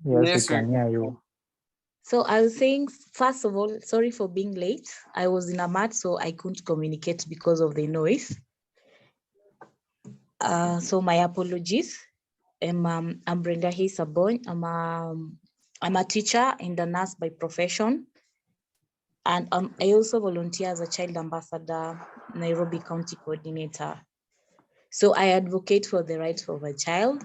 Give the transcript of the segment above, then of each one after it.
Yes, Yes, we can hear you. So I was saying, first of all, sorry for being late. I was in a mat, so I couldn't communicate because of the noise. So my apologies. I'm Brenda Hisabon. I'm a teacher and a nurse by profession. And I also volunteer as a child ambassador, Nairobi County Coordinator. So I advocate for the rights of a child.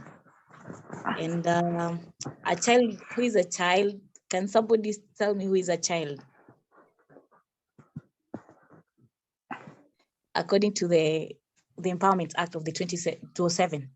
And a child, who is a child? Can somebody tell me who is a child? According to the Empowerment Act of the 2007.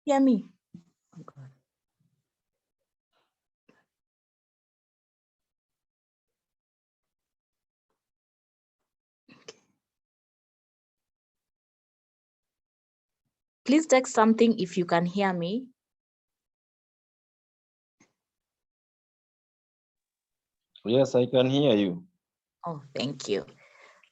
Hear me? Oh God. Okay. Please text something if you can hear me. Yes, I can hear you. Oh, thank you.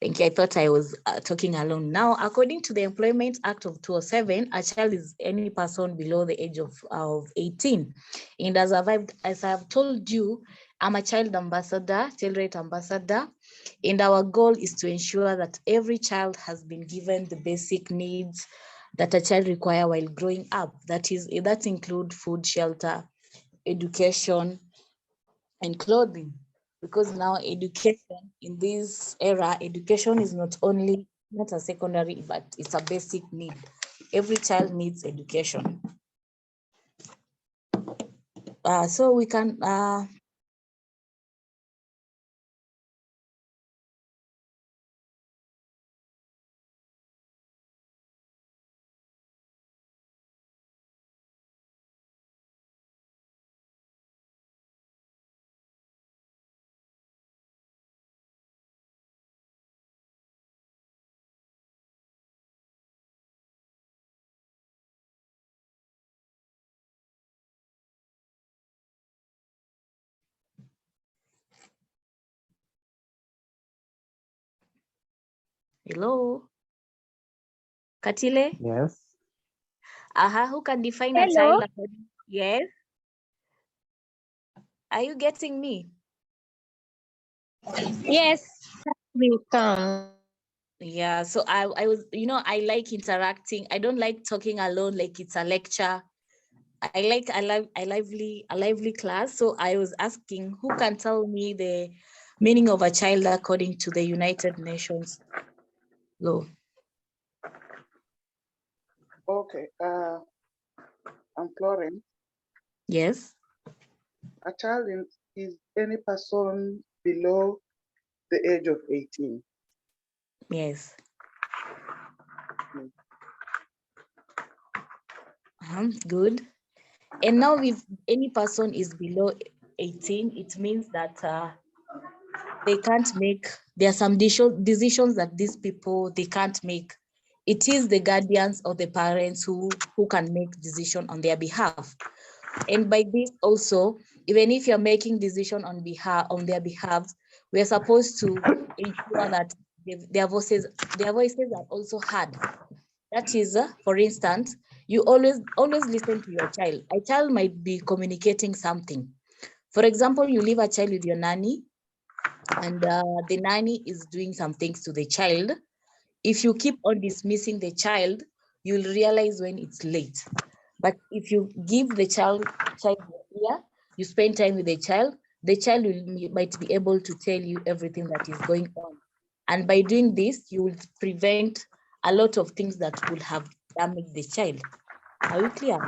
Thank you. I thought I was talking alone. Now, according to the Employment Act of 2007, a child is any person below the age of 18. And as I've told you, I'm a child ambassador, child right ambassador, and our goal is to ensure that every child has been given the basic needs that a child requires while growing up. That include food, shelter, education, and clothing. Because now education in this era, education is not a secondary, but it's a basic need. Every child needs education. So we can hello, Katile. Yes. Who can define a Hello. child? Yes. Are you getting me? Yes, we come. Yeah, so I was, I like interacting. I don't like talking alone like it's a lecture. I like a lively class. So I was asking, who can tell me the meaning of a child according to the United Nations law? Okay, I'm Florence. Yes. A child is any person below the age of 18. Yes. Mm. Good. And now if any person is below 18, it means that they can't make, there are some decisions that these people, they can't make. It is the guardians or the parents who can make decision on their behalf. And by this also, even if you're making decision on their behalf, we're supposed to ensure that their voices are also heard. That is, for instance, you always listen to your child. A child might be communicating something. For example, you leave a child with your nanny, and the nanny is doing some things to the child. If you keep on dismissing the child, you'll realize when it's late. But if you give the child your ear, you spend time with the child might be able to tell you everything that is going on. And by doing this, you will prevent a lot of things that would have damaged the child. Are we clear?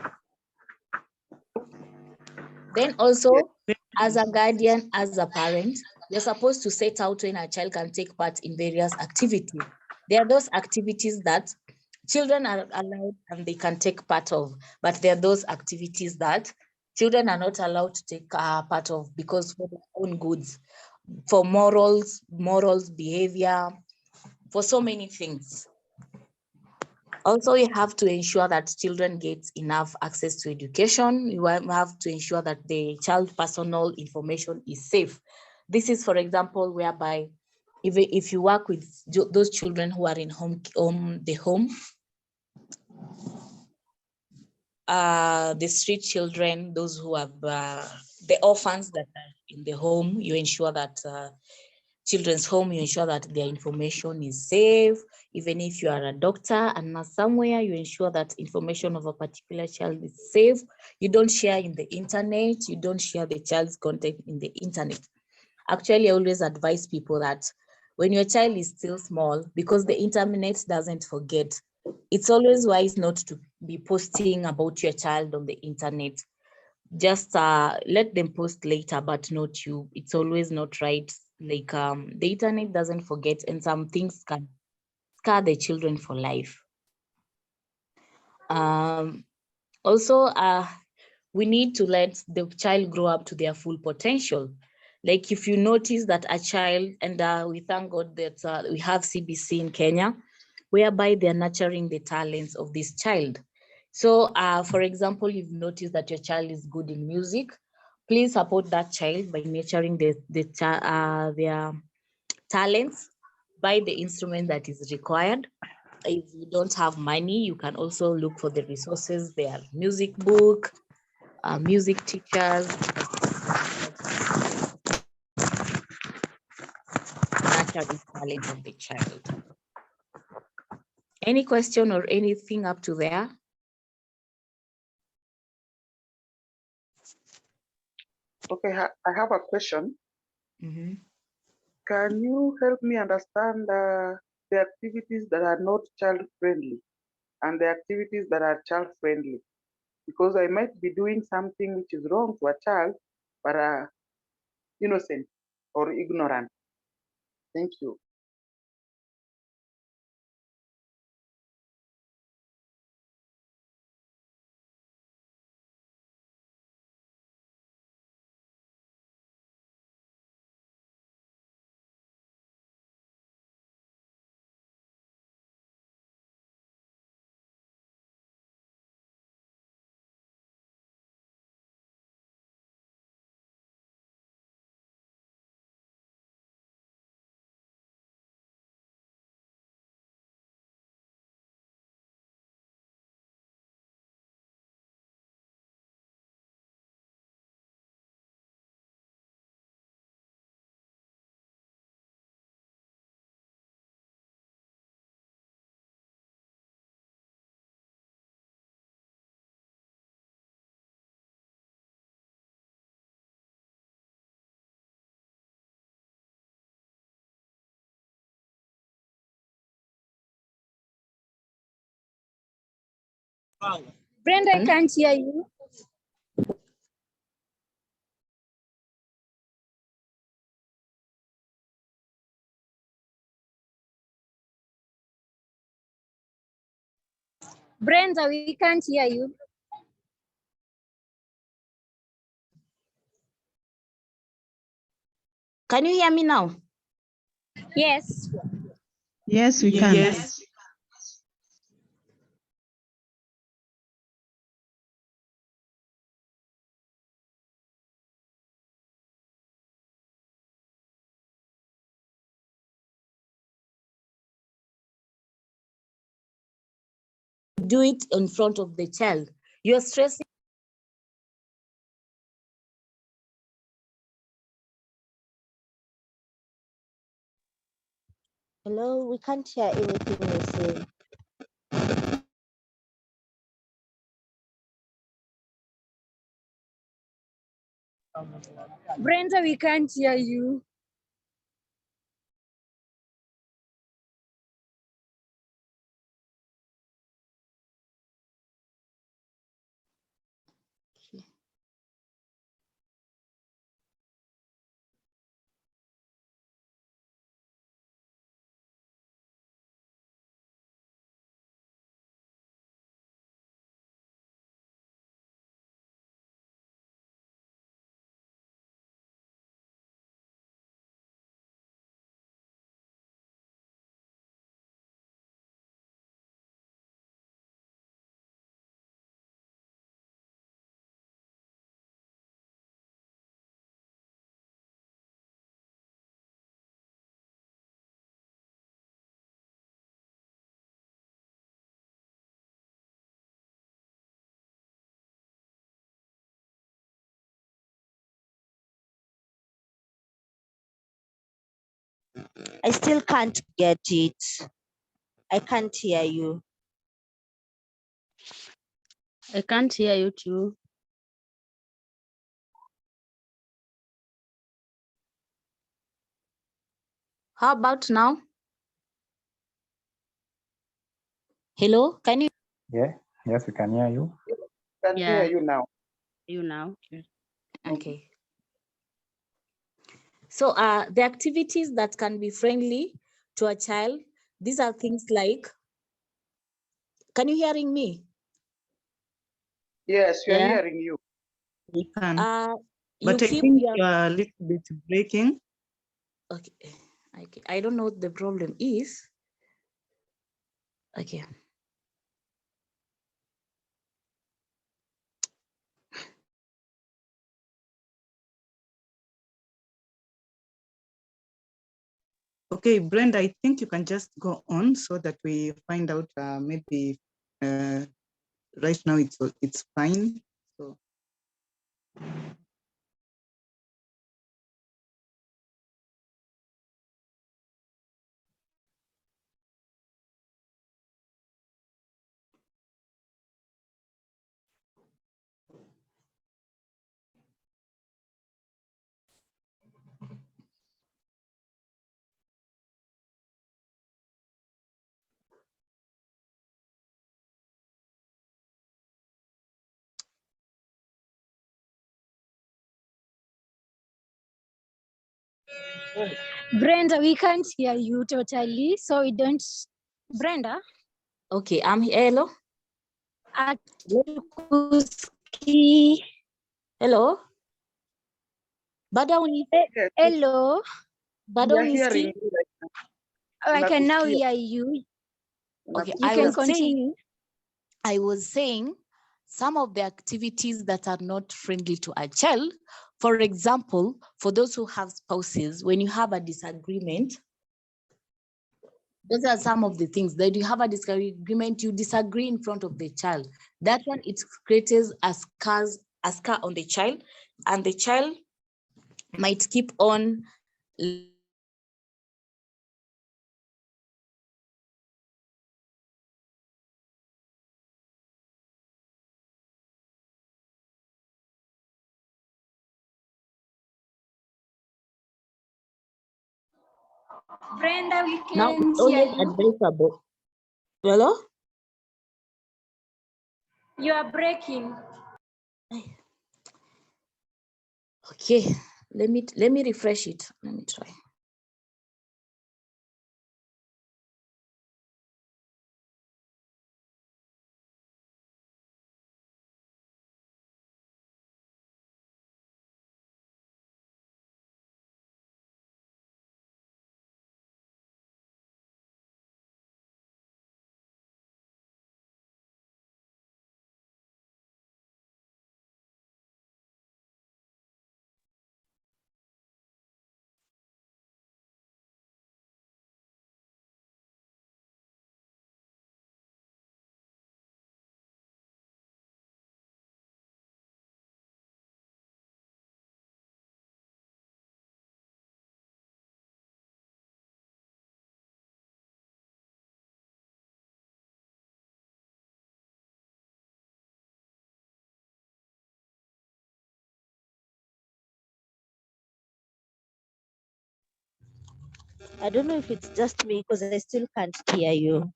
Then also, as a guardian, as a parent, you're supposed to set out when a child can take part in various activities. There are those activities that children are allowed and they can take part of, but there are those activities that children are not allowed to take part of because for their own goods, for morals, behavior, for so many things. Also, you have to ensure that children get enough access to education. You have to ensure that the child personal information is safe. This is, for example, whereby if you work with those children who are in the street children, those who have the orphans that are in the home, you ensure that children's home, you ensure that their information is safe. Even if you are a doctor and not somewhere, you ensure that information of a particular child is safe. You don't share in the internet, you don't share the child's content in the internet. Actually, I always advise people that when your child is still small, because the internet doesn't forget, it's always wise not to be posting about your child on the internet. Just let them post later, but not you. It's always not right. Like the internet doesn't forget, and some things can scar the children for life. Also, we need to let the child grow up to their full potential. Like if you notice that a child, and we thank God that we have CBC in Kenya, whereby they're nurturing the talents of this child. So for example, you've noticed that your child is good in music, please support that child by nurturing their talents, buy the instrument that is required. If you don't have money, you can also look for the resources. There are music book, music teachers, nurture the talent of the child. Any question or anything up to there? Okay, I have a question. Mm-hmm. Can you help me understand the activities that are not child friendly and the activities that are child friendly? Because I might be doing something which is wrong to a child, but innocent or ignorant. Thank you. Brenda, I can't hear you. Brenda, we can't hear you. Can you hear me now? Yes. Yes, we can. Yes. Do it in front of the child. You're stressing. Hello, we can't hear anything you're saying. Brenda, we can't hear you. I still can't get it. I can't hear you. I can't hear you too. How about now? Hello, can you? Yeah, yes, we can hear you. Can hear Yeah. you now. You now. Okay. So the activities that can be friendly to a child, these are things like, can you hearing me? Yes, we are Yeah. hearing you. We can. You But I keep think your, you are a little bit breaking. okay. I don't know what the problem is. Okay. Okay, Brenda, I think you can just go on so that we find out maybe right now it's fine. So. Brenda, we can't hear you totally, so we don't. Brenda, Okay, I'm hello. Atukuski. Hello. Bado unisikii? Yes, Hello. Bado we are hearing unisikii? you right now. I can now Tunakusikia. hear you. Okay, You I can was continue. saying some of the activities that are not friendly to a child. For example, for those who have spouses, when you have a disagreement, those are some of the things that you have a disagreement, you disagree in front of the child. That one, it creates a scar on the child, and the child might keep on Brenda, we now can it's hear always you. advisable. Hello? You are breaking. Okay, let me refresh it. Let me try. I don't know if it's just me because I still can't hear you.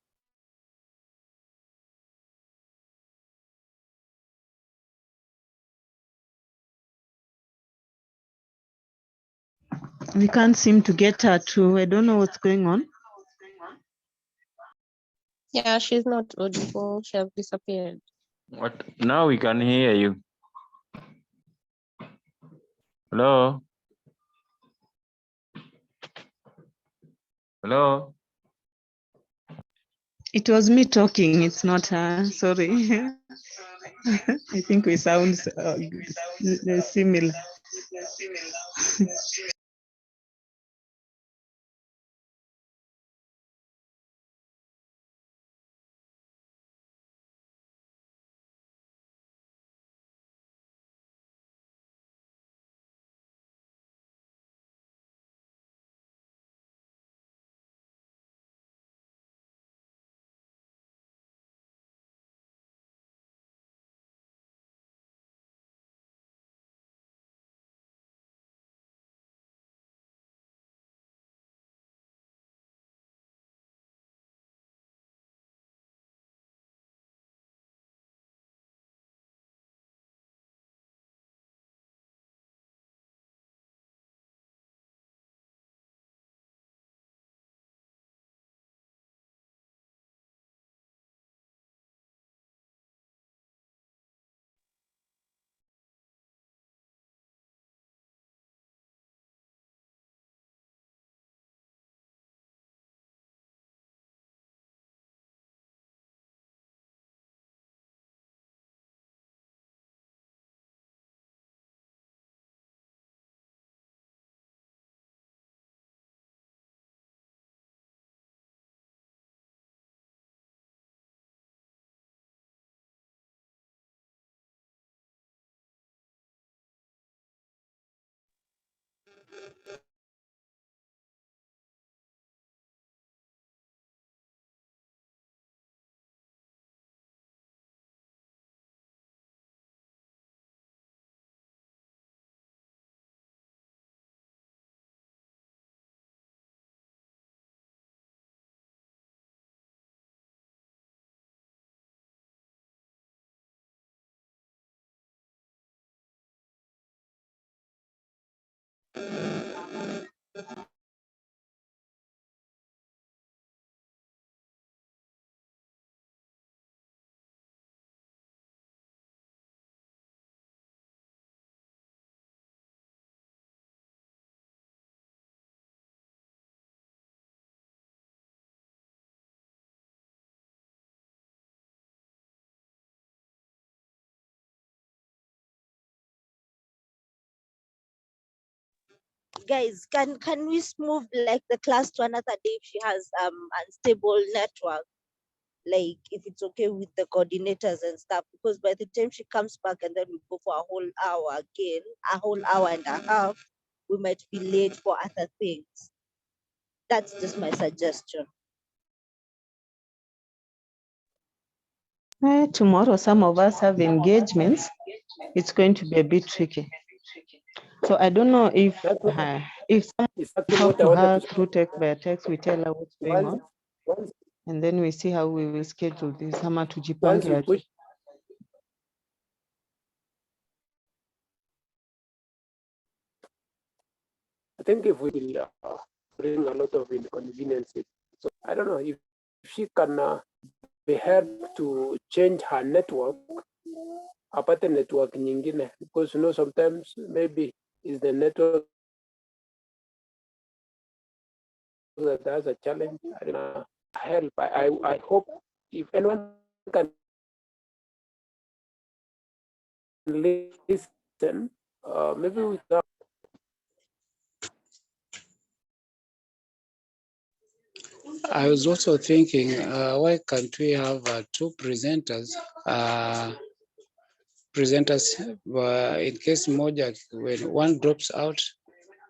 We can't seem to get her to. I don't know what's going on. Yeah, she's not audible. She has disappeared. What? Now we can hear you. Hello? Hello? It was me talking. It's not her. Sorry. I think we sound similar. Guys, can we move like the class to another day if she has unstable network? Like if it's okay with the coordinators and stuff, because by the time she comes back and then we go for a whole hour again, a whole hour and a half, we might be late for other things. That's just my suggestion. Tomorrow, some of us have engagements. It's going to be a bit tricky. So I don't know if someone talk to her through text by text, we tell her what's going on, and then we see how we will schedule this. Ama tujipange aje. I think if we will bring a lot of inconveniences. So I don't know if she can be helped to change her network, apate network nyingine, because sometimes maybe is the network that has a challenge. I don't know, help. I hope if anyone can listen, maybe we can. I was also thinking, why can't we have two presenters? In case moja, when one drops out,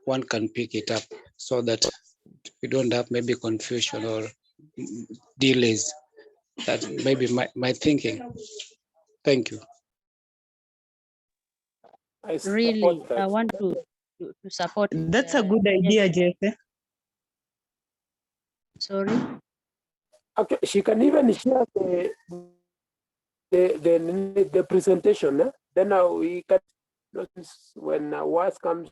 one can pick it up, so that we don't have maybe confusion or delays. That may be my thinking. Thank you. Really, I want to support. That's a good idea, Jesse. Sorry. Okay, she can even share the presentation. Then we can notice when words comes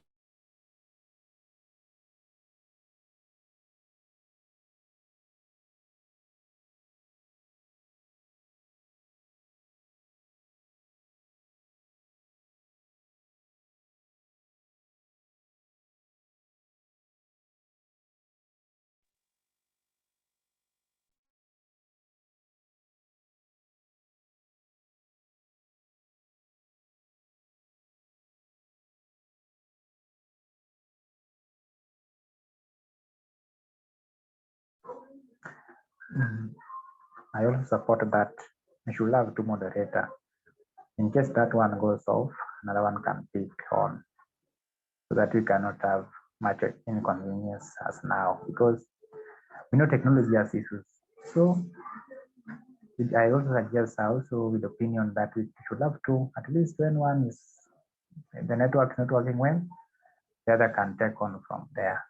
I also support that we should have two moderator. In case that one goes off, another one can pick on, so that we cannot have much inconvenience as now, because we know technology has issues. So I also suggest also with the opinion that we should have two, at least when one is the network is not working well, the other can take on from there.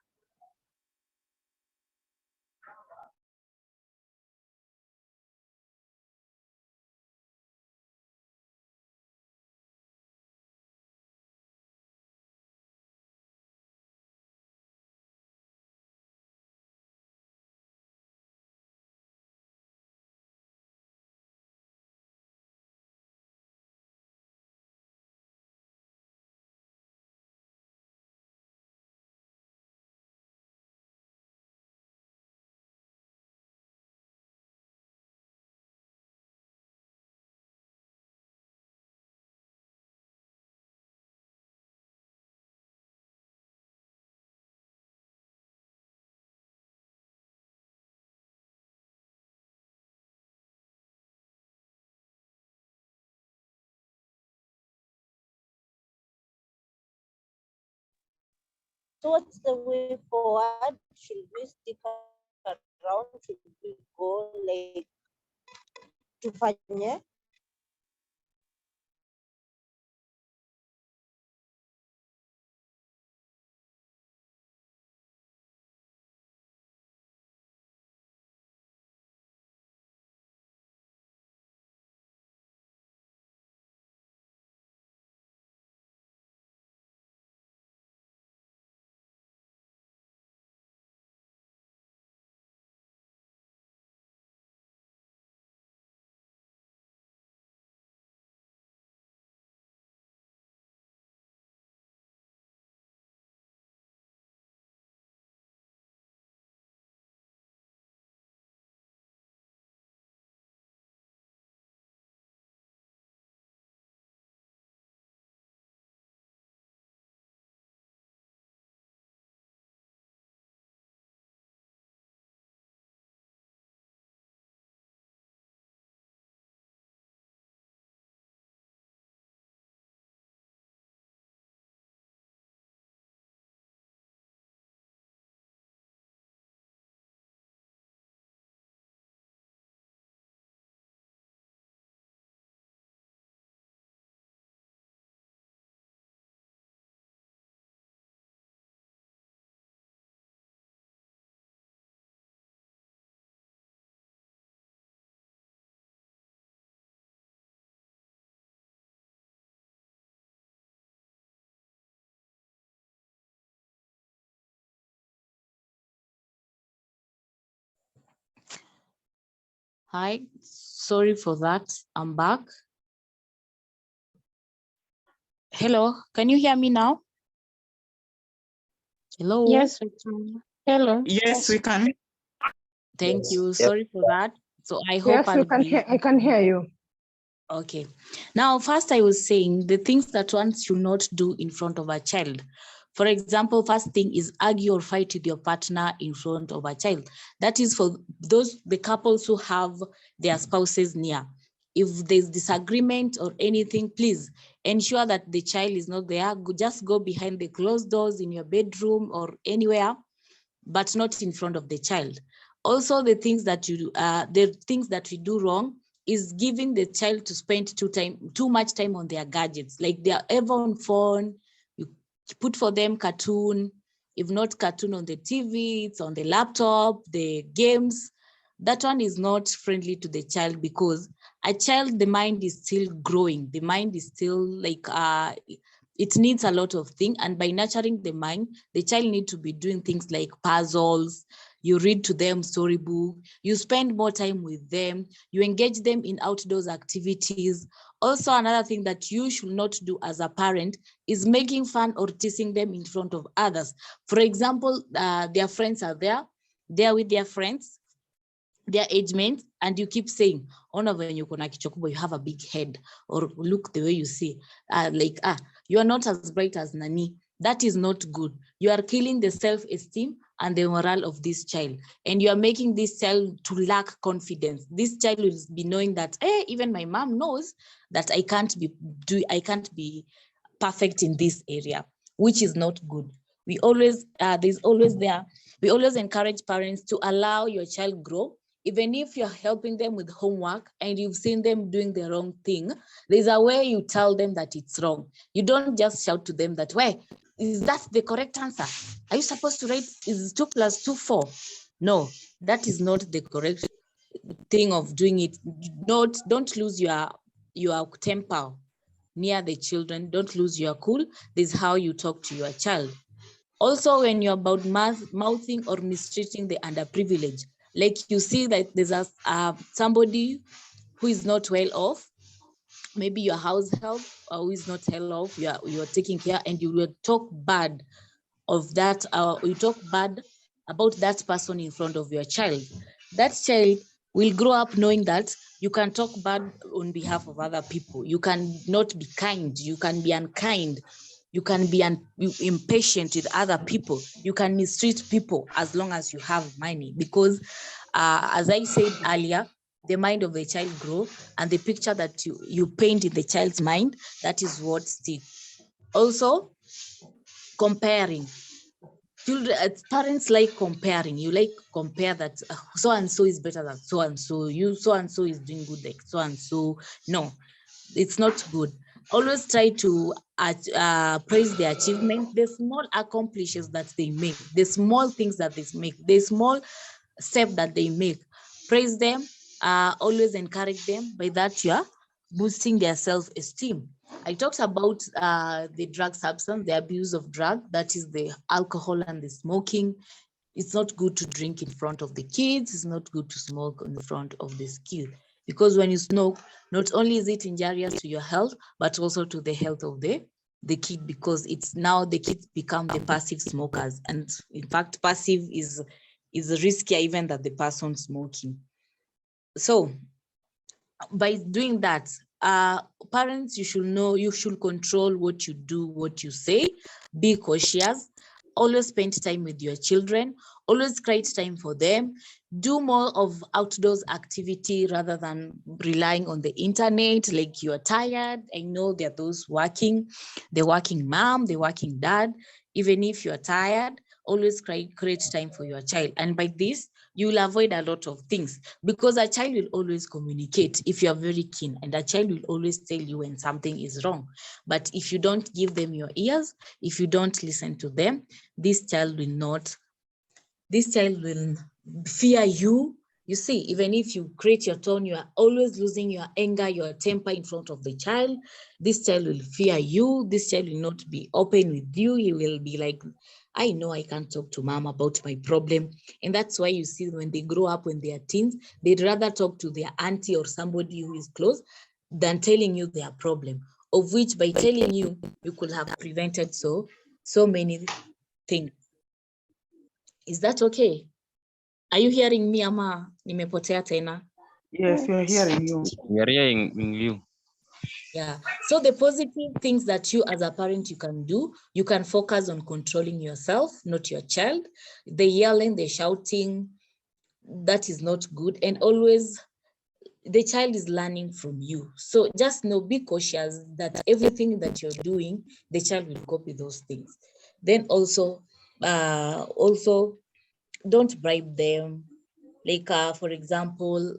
So what's the way forward? Should we stick around? Should we go like tufanye? Hi, sorry for that. I'm back. Hello, can you hear me now? Hello. Yes, we can. Hello. Yes, we can. Thank you. Sorry for that. So I hope Yes, you can hear. I can hear you. Okay. Now, first I was saying the things that one should not do in front of a child. For example, first thing is argue or fight with your partner in front of a child. That is for the couples who have their spouses near. If there's disagreement or anything, please ensure that the child is not there. Just go behind the closed doors in your bedroom or anywhere, but not in front of the child. Also, the things that we do wrong is giving the child to spend too much time on their gadgets, like they are ever on phone. You put for them cartoon, if not cartoon on the TV, it's on the laptop, the games. That one is not friendly to the child, because a child, the mind is still growing. The mind is still like, it needs a lot of things. And by nurturing the mind, the child needs to be doing things like puzzles. You read to them storybook, you spend more time with them, you engage them in outdoors activities. Also, another thing that you should not do as a parent is making fun or teasing them in front of others. For example, their friends are there, they're with their friends, their age mates, and you keep saying, "Ona when you you have a big head," or "Look the way you see, you are not as bright as Nani." That is not good. You are killing the self-esteem and the morale of this child, and you are making this child to lack confidence. This child will be knowing that, hey, even my mom knows that I can't be perfect in this area, which is not good. We always encourage parents to allow your child grow. Even if you're helping them with homework and you've seen them doing the wrong thing, there's a way you tell them that it's wrong. You don't just shout to them that, "Why, is that the correct answer? Are you supposed to write, is 2 + 2 4? No, that is not the correct thing of doing it. Don't lose your temper near the children. Don't lose your cool. This is how you talk to your child. Also, when you're about mouthing or mistreating the underprivileged, like you see that there's somebody who is not well off, maybe your house help, who is not well off, you're taking care, and you will talk bad of that, you talk bad about that person in front of your child. That child will grow up knowing that you can talk bad on behalf of other people. You can not be kind. You can be unkind. You can be impatient with other people. You can mistreat people as long as you have money, because as I said earlier, the mind of the child grows, and the picture that you paint in the child's mind, that is what sticks. Also, comparing. children, parents like comparing. You like compare that so and so is better than so and so. You so and so is doing good like so and so. No, it's not good. Always try to praise the achievement, the small accomplishes that they make, the small things that they make, the small step that they make. Praise them. Always encourage them. By that, you are boosting their self-esteem. I talked about the drug substance, the abuse of drug, that is the alcohol and the smoking. It's not good to drink in front of the kids. It's not good to smoke in the front of the kids, because when you smoke, not only is it injurious to your health, but also to the health of the kid, because it's now the kids become the passive smokers. And in fact, passive is riskier even than the person smoking. So by doing that, parents, you should know, you should control what you do, what you say, be cautious, always spend time with your children, always create time for them, do more of outdoors activity rather than relying on the internet. Like you're tired, I know there are those working, the working mom, the working dad. Even if you're tired, always create time for your child. And by this, you will avoid a lot of things, because a child will always communicate if you are very keen, and a child will always tell you when something is wrong. But if you don't give them your ears, if you don't listen to them, this child will fear you. You see, even if you create your tone, you are always losing your anger, your temper in front of the child. This child will fear you. This child will not be open with you. He will be like, I know I can't talk to mom about my problem. And that's why you see when they grow up, when they are teens, they'd rather talk to their auntie or somebody who is close than telling you their problem, of which by telling you, you could have prevented so many things. Is that okay? Are you hearing me, ama nimepotea tena? Yes, we are hearing you. We are hearing you. Yeah. So the positive things that you as a parent you can do, you can focus on controlling yourself, not your child. The yelling, the shouting, that is not good. And always the child is learning from you. So just know, be cautious that everything that you're doing, the child will copy those things. Then also don't bribe them. Like, for example,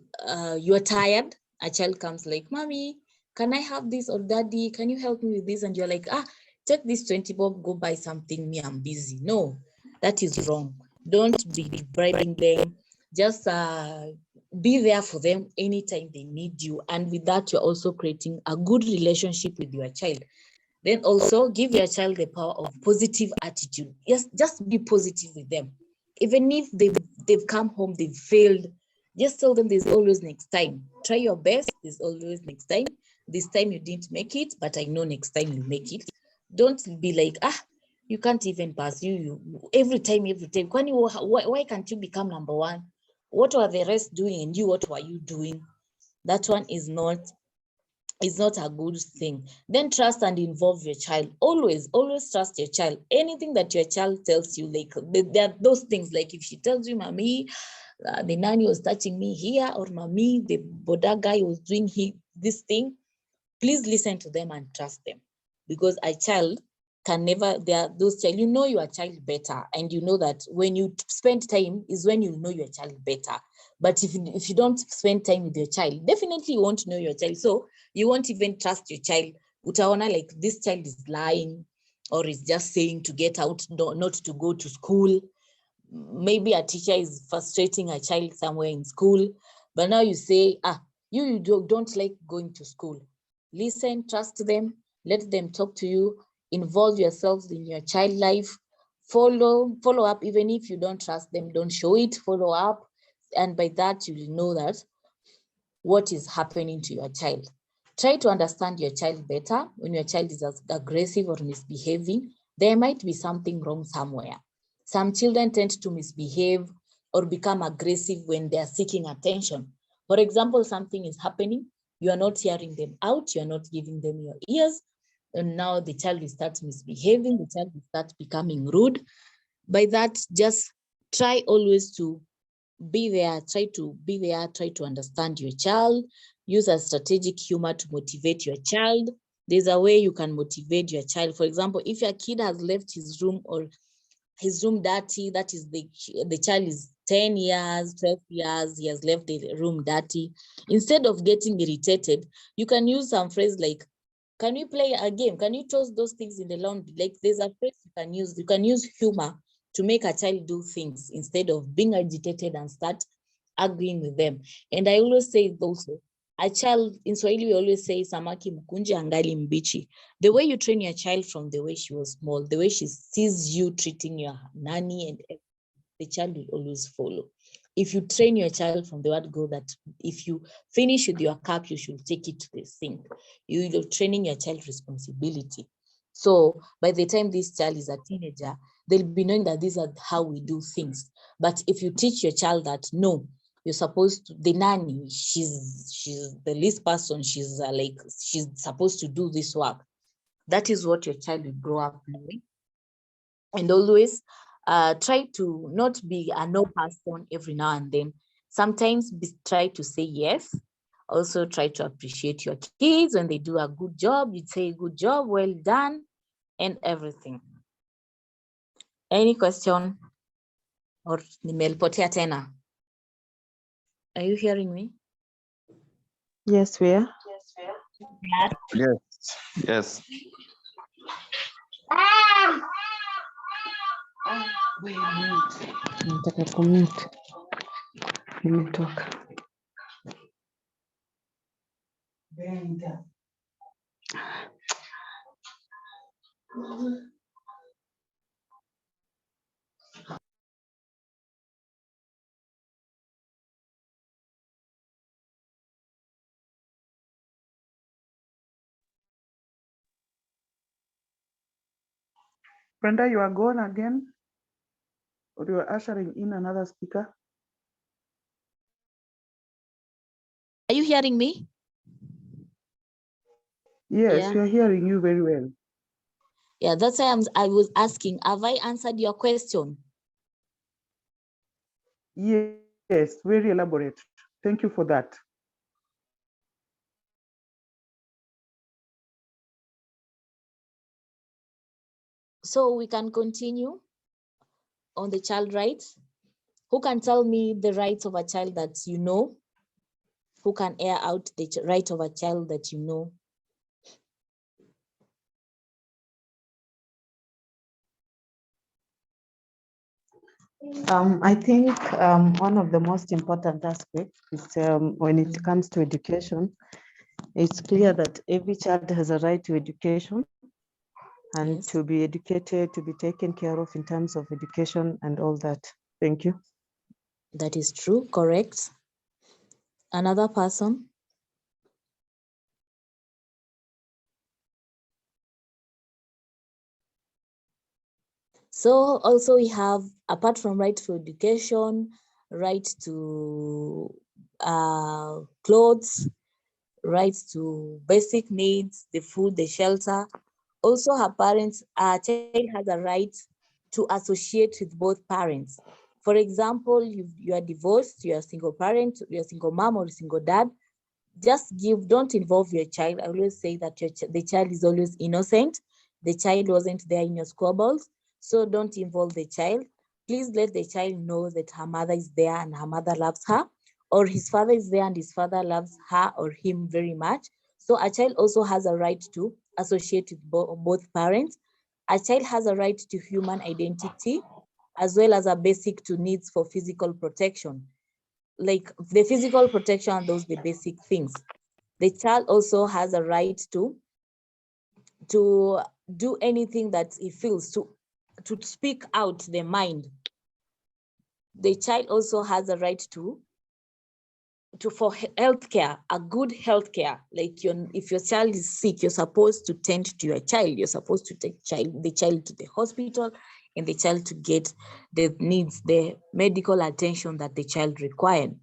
you're tired, a child comes like, mommy, can I have this? Or daddy, can you help me with this? And you're like, take this 20 bob, go buy something, me, I'm busy. No, that is wrong. Don't be bribing them. Just be there for them anytime they need you. And with that, you're also creating a good relationship with your child. Then also give your child the power of positive attitude. Yes, just be positive with them. Even if they've come home, they've failed, just tell them there's always next time. Try your best, there's always next time. This time you didn't make it, but I know next time you'll make it. Don't be like, you can't even pass. You every time. Why can't you become number one? What were the rest doing and you, what were you doing? That one is not a good thing. Then trust and involve your child. Always trust your child. Anything that your child tells you, like there are those things, like if she tells you, mommy, the nanny was touching me here, or mommy, the Boda guy was doing this thing, please listen to them and trust them. Because a child can never, there are those child, you know your child better, and you know that when you spend time is when you know your child better. But if you don't spend time with your child, definitely you won't know your child. So you won't even trust your child. Utaona like this child is lying, or is just saying to get out, not to go to school. Maybe a teacher is frustrating a child somewhere in school, but now you say, you don't like going to school. Listen, trust them, let them talk to you, involve yourselves in your child life, follow up. Even if you don't trust them, don't show it, follow up. And by that, you will know that what is happening to your child. Try to understand your child better. When your child is aggressive or misbehaving, there might be something wrong somewhere. Some children tend to misbehave or become aggressive when they are seeking attention. For example, something is happening, you are not hearing them out, you are not giving them your ears, and now the child will start misbehaving, the child will start becoming rude. By that, just try always to be there, try to understand your child, use a strategic humor to motivate your child. There's a way you can motivate your child. For example, if your kid has left his room or his room dirty, that is the child is 10 years, 12 years, he has left the room dirty. Instead of getting irritated, you can use some phrase like, can we play a game? Can you toss those things in the laundry? Like there's a phrase you can use. You can use humor to make a child do things instead of being agitated and start arguing with them. And I always say also, a child, in Swahili we always say, samaki mkunje angali mbichi. The way you train your child from the way she was small, the way she sees you treating your nanny, and the child will always follow. If you train your child from the word go that if you finish with your cup, you should take it to the sink. You're training your child responsibility. So by the time this child is a teenager, they'll be knowing that these are how we do things. But if you teach your child that, no, you're supposed to, the nanny, she's the least person, she's supposed to do this work. That is what your child will grow up knowing. And always try to not be a no person every now and then. Sometimes try to say yes. Also try to appreciate your kids when they do a good job. You'd say good job, well done, and everything. Any question? Or nimelipotea tena? Are you hearing me? Yes, we are. Yes. Yes. Nataka kumute. Nimetoka. Brenda, you are gone again, or you are ushering in another speaker? Are you hearing me? Yes, Yeah. we are hearing you very well. Yeah, that's why I was asking, have I answered your question? Yes, very elaborate. Thank you for that. So we can continue on the child rights. Who can tell me the rights of a child that you know? Who can air out the right of a child that you know? I think one of the most important aspects is when it comes to education, it's clear that every child has a right to education and Yes. to be educated, to be taken care of in terms of education and all that. Thank you. That is true, correct. Another person? So also we have, apart from right to education, right to clothes, rights to basic needs, the food, the shelter. Also her parents, a child has a right to associate with both parents. For example, you are divorced, you are a single parent, you're a single mom or a single dad, don't involve your child. I always say that the child is always innocent. The child wasn't there in your squabbles, so don't involve the child. Please let the child know that her mother is there and her mother loves her, or his father is there and his father loves her or him very much. So a child also has a right to associate with both parents. A child has a right to human identity, as well as a basic to needs for physical protection. Like the physical protection, those the basic things. The child also has a right to do anything that he feels, to speak out their mind. The child also has a right for healthcare, a good healthcare. Like if your child is sick, you're supposed to tend to your child. You're supposed to take the child to the hospital and the child to get the needs, the medical attention that the child required.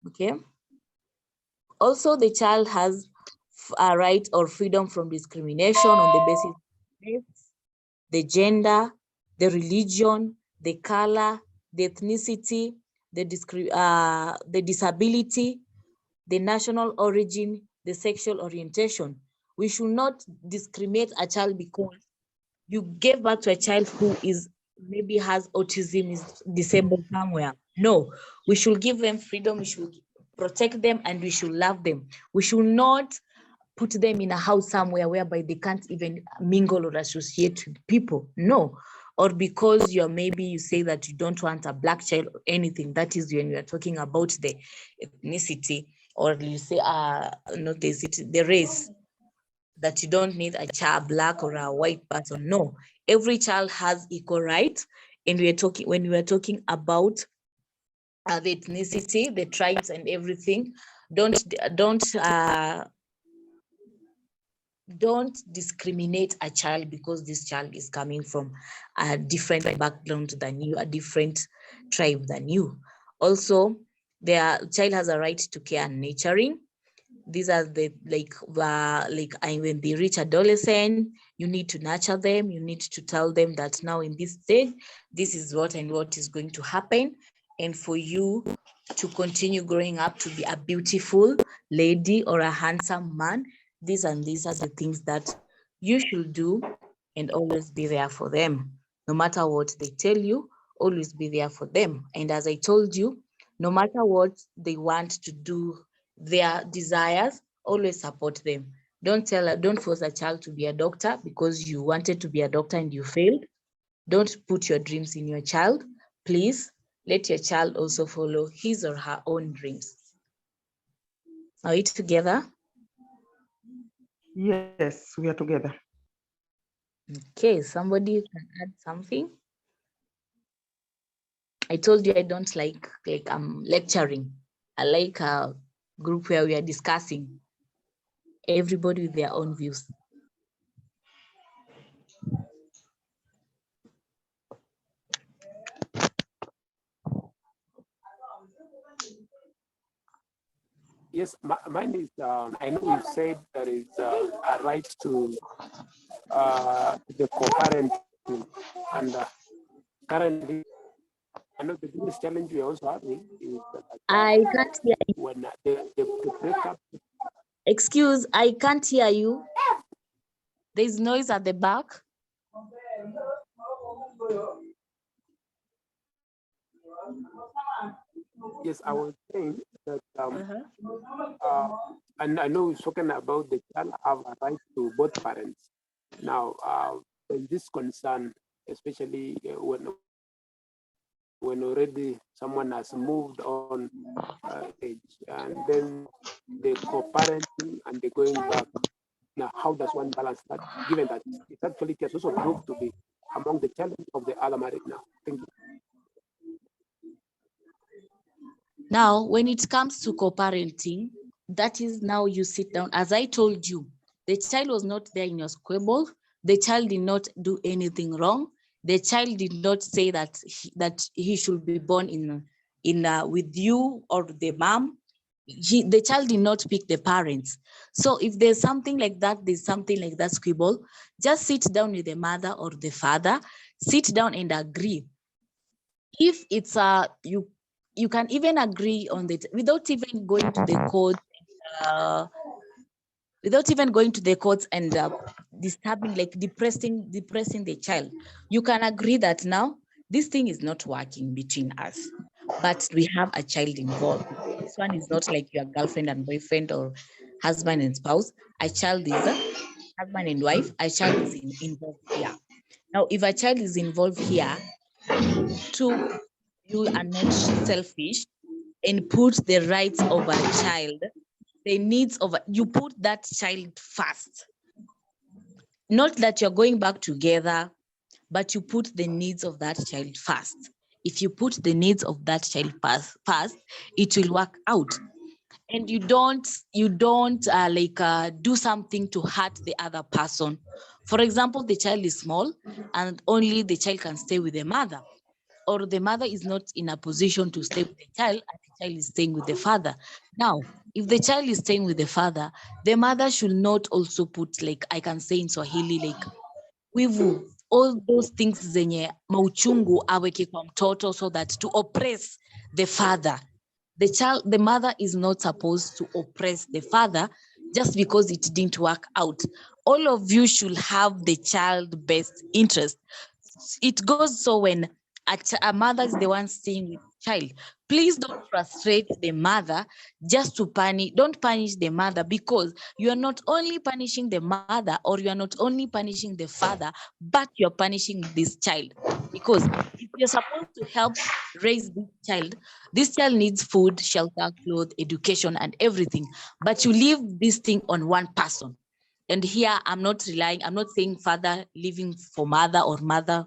Okay. Also, the child has a right or freedom from discrimination on the basis of race, the gender, the religion, the color, the ethnicity, the disability, the national origin, the sexual orientation. We should not discriminate a child because you gave birth to a child who is maybe has autism, is disabled somewhere. No, we should give them freedom, we should protect them, and we should love them. We should not put them in a house somewhere whereby they can't even mingle or associate with people. No. Or because maybe you say that you don't want a black child or anything. That is when we are talking about the ethnicity, or you say not the city, the race, that you don't need a child black or a white person. No, every child has equal rights. And when we are talking about the ethnicity, the tribes and everything, don't discriminate a child because this child is coming from a different background than you, a different tribe than you. Also, the child has a right to care and nurturing. These are the when they reach adolescent, you need to nurture them. You need to tell them that now in this stage, this is what and what is going to happen. And for you to continue growing up to be a beautiful lady or a handsome man, these are the things that you should do, and always be there for them. No matter what they tell you, always be there for them. And as I told you, no matter what they want to do, their desires, always support them. Don't force a child to be a doctor because you wanted to be a doctor and you failed. Don't put your dreams in your child. Please let your child also follow his or her own dreams. Are we together? Yes, we are together. Okay, somebody can add something. I told you I don't like lecturing. I like a group where we are discussing, everybody with their own views. Yes, mine is, I know you said there is a right to the co-parenting, and currently, I know the biggest challenge we are also having is that I can't hear you. When the breakup. Excuse, I can't hear you. There's noise at the back. Yes, I was saying that, and I know we've spoken about the child have a right to both parents. Now, there's this concern, especially when already someone has moved on age, and then the co-parenting and the going back. Now, how does one balance that, given that it's actually has also proved to be among the challenges of the other married now? Thank you. Now, when it comes to co-parenting, that is now you sit down. As I told you, the child was not there in your squabble. The child did not do anything wrong. The child did not say that he should be born with you or the mom. The child did not pick the parents. So if there's something like that, squabble, just sit down with the mother or the father, sit down and agree. If it's you can even agree on that without even going to the court, and disturbing, depressing the child. You can agree that now this thing is not working between us, but we have a child involved. This one is not like your girlfriend and boyfriend or husband and spouse. A child is a husband and wife. A child is involved here. Now, if a child is involved here, you are not selfish and put the rights of a child, the needs of you put that child first. Not that you're going back together, but you put the needs of that child first. If you put the needs of that child first, it will work out. And you don't do something to hurt the other person. For example, the child is small and only the child can stay with the mother, or the mother is not in a position to stay with the child and the child is staying with the father. Now, if the child is staying with the father, the mother should not also put, I can say in Swahili, wivu, all those things zenye mauchungu aweke kwa mtoto, so that to oppress the father. The mother is not supposed to oppress the father just because it didn't work out, all of you should have the child best interest. It goes so when a mother is the one staying with child. Please don't frustrate the mother just to punish. Don't punish the mother, because you are not only punishing the mother, or you are not only punishing the father, but you're punishing this child. Because if you're supposed to help raise this child needs food, shelter, clothes, education, and everything. But you leave this thing on one person. And here I'm not saying father living for mother or mother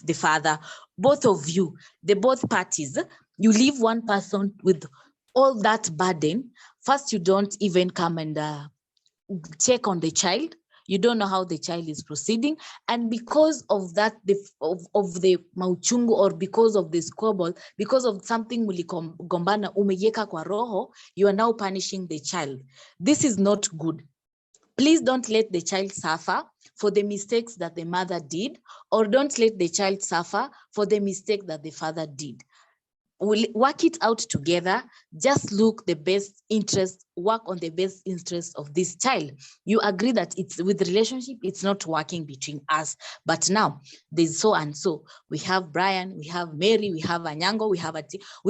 the father. Both of you, both parties, you leave one person with all that burden. First, you don't even come and check on the child. You don't know how the child is proceeding, and because of that, of the mauchungu, or because of the squabble, because of something muligombana umeyeka kwa roho, you are now punishing the child. This is not good. Please don't let the child suffer for the mistakes that the mother did, or don't let the child suffer for the mistake that the father did. We'll work it out together. Just look the best interest, work on the best interest of this child. You agree that it's with relationship, it's not working between us. But now there's so and so. We have Brian, we have Mary, we have Anyango, we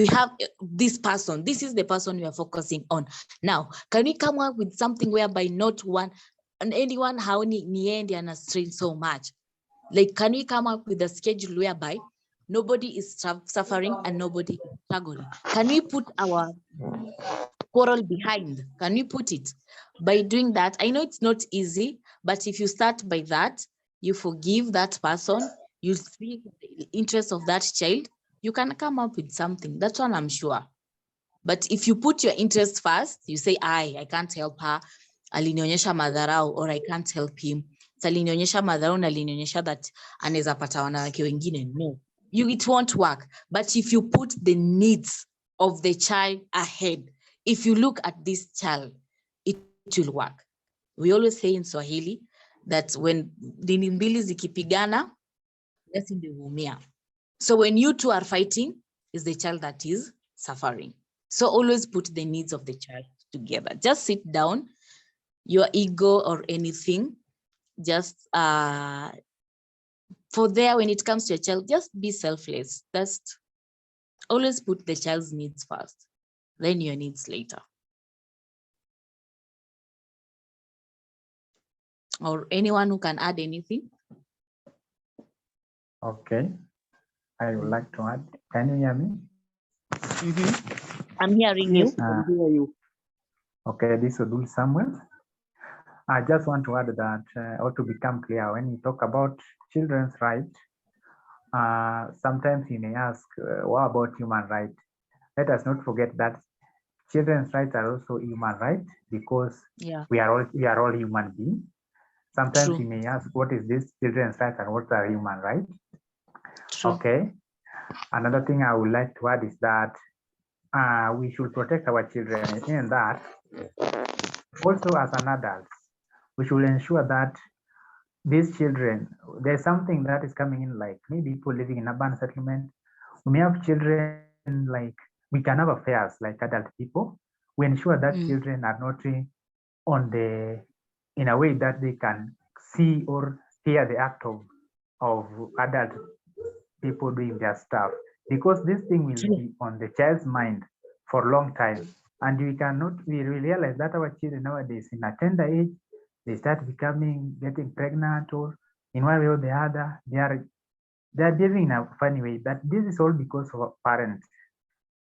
have this person. This is the person we are focusing on. Now, can we come up with something whereby not one and anyone how ni and strain so much? Like, can we come up with a schedule whereby nobody is suffering and nobody is struggling? Can we put our quarrel behind? Can we put it? By doing that, I know it's not easy, but if you start by that, you forgive that person, you see the interest of that child, you can come up with something. That's one I'm sure. But if you put your interest first, you say, I can't help her, alinionyesha madharau, or I can't help him, alinionyesha madharau na alinionyesha that anaweza pata wanawake wengine. No, it won't work. But if you put the needs of the child ahead, if you look at this child, it will work. We always say in Swahili that when dini mbili zikipigana, basi ndio huumia. So when you two are fighting, is the child that is suffering. So always put the needs of the child together. Just sit down, your ego or anything, just for there, when it comes to a child, just be selfless. Just always put the child's needs first, then your needs later. Or anyone who can add anything? Okay, I would like to add. Can you hear me? I'm hearing Yes, you. I hear you. Okay, this is Odul Samuel. I just want to add that, or to become clear, when you talk about children's rights, sometimes you may ask, what about human rights? Let us not forget that children's rights are also human rights, because we are all human beings. Sometimes you may ask, what is this children's rights and what are human rights? Okay. Another thing I would like to add is that we should protect our children, in that also as an adult, we should ensure that these children, there's something that is coming in, like maybe people living in urban settlement. We may have children, like we can have affairs like adult people. We ensure that children are not in a way that they can see or hear the act of adult people doing their stuff, because this thing will be on the child's mind for a long time. And we realize that our children nowadays in a tender age, they start getting pregnant, or in one way or the other, they are behaving in a funny way. But this is all because of our parents.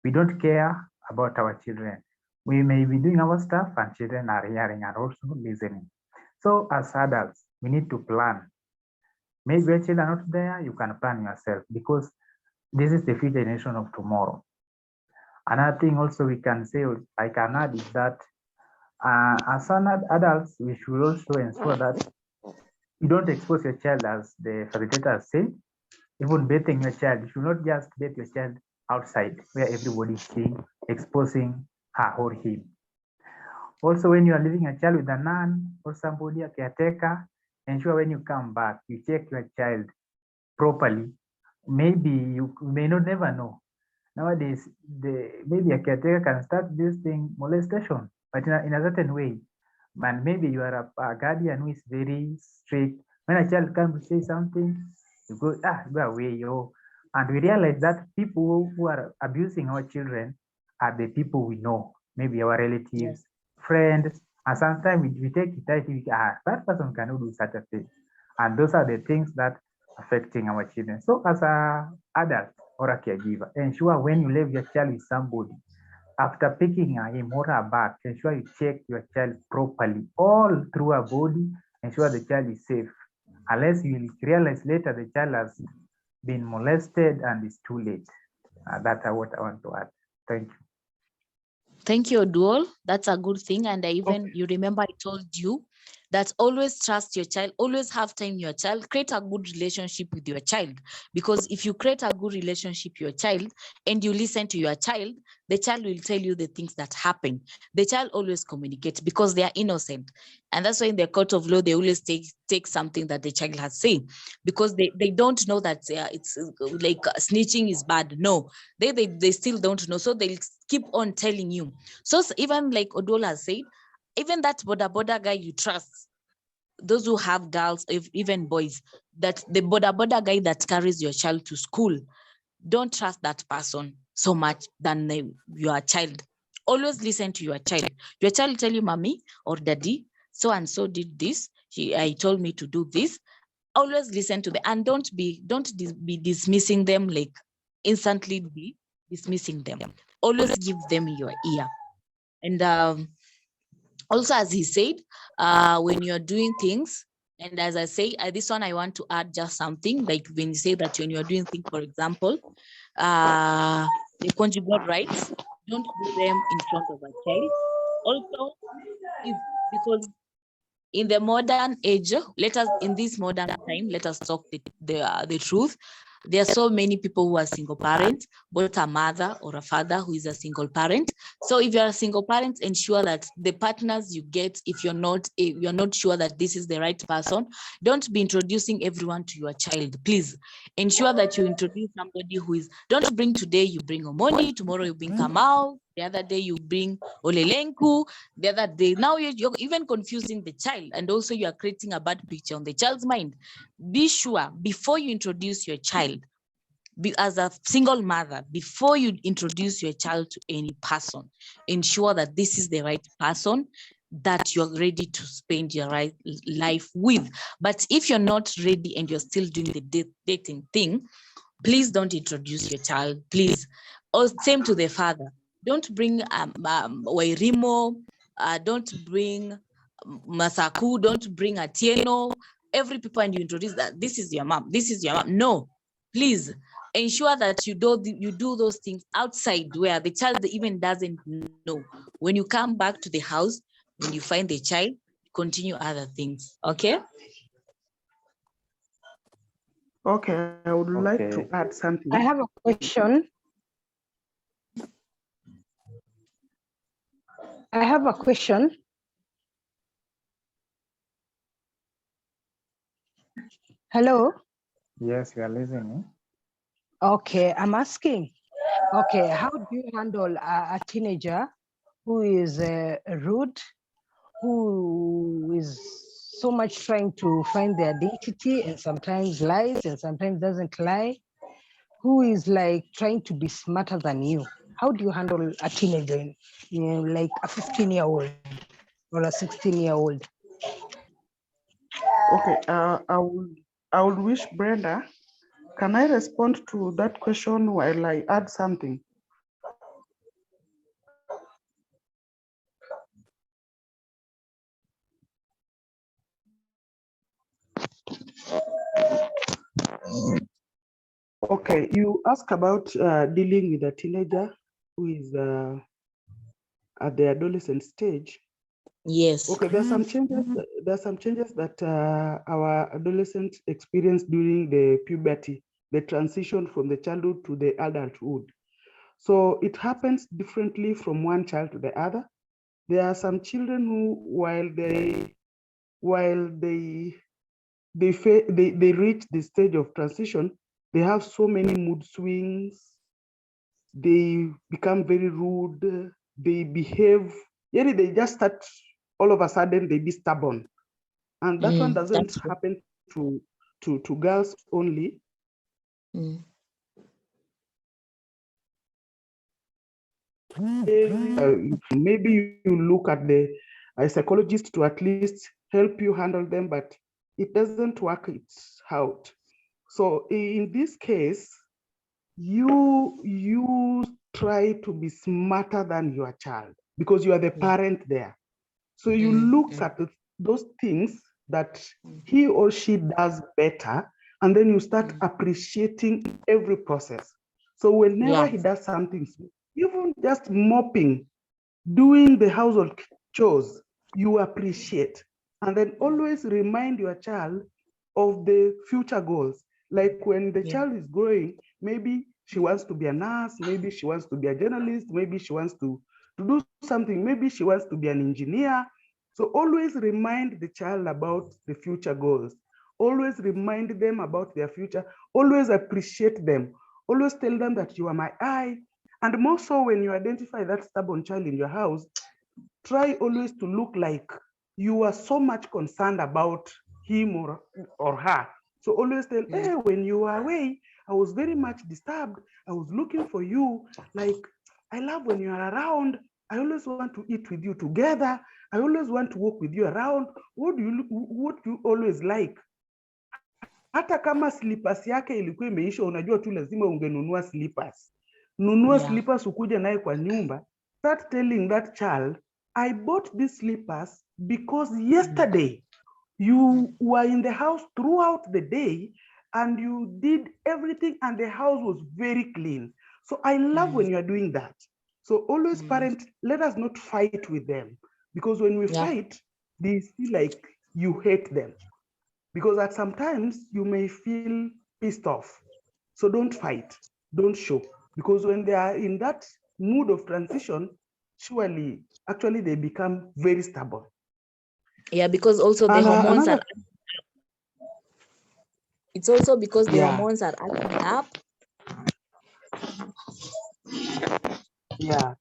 We don't care about our children. We may be doing our stuff and children are hearing and also listening. So as adults, we need to plan. Maybe your children are not there, you can plan yourself, because this is the future generation of tomorrow. Another thing also we can say, I can add, is that as adults, we should also ensure that you don't expose your child, as the facilitators say. Even bathing your child, you should not just bathe your child outside where everybody is seeing, exposing her or him. Also, when you are leaving a child with a nun or somebody, a caretaker, ensure when you come back, you check your child properly. Maybe you may not never know. Nowadays, maybe a caretaker can start this thing, molestation, but in a certain way. And maybe you are a guardian who is very strict. When a child comes to say something, you go away, yo. And we realize that people who are abusing our children are the people we know, maybe our relatives, friends, and sometimes we take it that person cannot do such a thing. And those are the things that affecting our children. So as a adult or a caregiver, ensure when you leave your child with somebody, after picking him or her back, ensure you check your child properly, all through her body, ensure the child is safe. Unless you realize later the child has been molested and it's too late. That's what I want to add. Thank you. Thank you, Dual. That's a good thing. And you remember I told you that always trust your child, always have time with your child, create a good relationship with your child. Because if you create a good relationship with your child and you listen to your child, the child will tell you the things that happen. The child always communicates because they are innocent. And that's why in the court of law, they always take something that the child has said, because they don't know that it's like snitching is bad. No, they still don't know. So they'll keep on telling you. So even like Odola said, even that border guy you trust, those who have girls, even boys, that the border guy that carries your child to school, don't trust that person so much than your child. Always listen to your child. Your child will tell you, mommy or daddy, so and so did this. I told me to do this. Always listen to them, and don't be dismissing them, like instantly be dismissing them. Always give them your ear. And also, as he said, when you're doing things, and as I say, this one I want to add just something, like when you say that when you're doing things, for example, the conjugal rights, don't do them in front of a child. Also, because in the modern age, in this modern time, let us talk the truth. There are so many people who are single parents, both a mother or a father who is a single parent. So if you're a single parent, ensure that the partners you get, if you're not sure that this is the right person, don't be introducing everyone to your child. Please ensure that you introduce somebody who is, don't bring today, you bring Omoni, tomorrow you bring Kamau, the other day you bring Olelenku, the other day, now you're even confusing the child, and also you are creating a bad picture on the child's mind. Be sure before you introduce your child, as a single mother, before you introduce your child to any person, ensure that this is the right person that you're ready to spend your life with. But if you're not ready and you're still doing the dating thing, please don't introduce your child, please. Or same to the father. Don't bring Wairimo, don't bring Masaku, don't bring Atieno, every people, and you introduce that this is your mom, this is your mom. No, please ensure that you do those things outside where the child even doesn't know. When you come back to the house, when you find the child, continue other things. Okay? Okay, I would like to add something. I have a question. I have a question. Hello? Yes, we are listening. Okay, I'm asking. Okay, how do you handle a teenager who is rude, who is so much trying to find their identity and sometimes lies and sometimes doesn't lie, who is like trying to be smarter than you? How do you handle a teenager, like a 15-year-old or a 16-year-old? Okay, I would wish Brenda, can I respond to that question while I add something? Okay, you ask about dealing with a teenager who is at the adolescent stage. Yes. Okay, there are some changes that our adolescents experience during the puberty, the transition from the childhood to the adulthood. So it happens differently from one child to the other. There are some children who, while they reach the stage of transition, they have so many mood swings. They become very rude. They behave. They just start all of a sudden they be stubborn. And that one doesn't that's true. happen to girls only. Maybe you look at a psychologist to at least help you handle them, but it doesn't work it out. So in this case, you try to be smarter than your child because you are the parent there. So you look at those things that he or she does better, and then you start appreciating every process. So whenever he does something, even just mopping, doing the household chores, you appreciate. And then always remind your child of the future goals. Like when the child is growing, maybe she wants to be a nurse, maybe she wants to be a journalist, maybe she wants to do something, maybe she wants to be an engineer. So always remind the child about the future goals. Always remind them about their future. Always appreciate them. Always tell them that you are my eye. And more so when you identify that stubborn child in your house, try always to look like you are so much concerned about him or her. So always tell, hey, when you were away, I was very much disturbed. I was looking for you. Like, I love when you are around. I always want to eat with you together. I always want to walk with you around. What do you always like? Hata kama slippers yake ilikuwa imeisha, unajua tu lazima ungenunua slippers. Nunua slippers ukuje naye kwa nyumba. Start telling that child, I bought these slippers because yesterday you were in the house throughout the day and you did everything and the house was very clean. So I love when you are doing that. So always parents, let us not fight with them, because when we fight, they feel like you hate them. Because at sometimes you may feel pissed off. So don't fight, don't show. Because when they are in that mood of transition, surely, actually they become very stubborn. Yeah, because also the hormones are, it's also because the hormones are acting up. Yeah,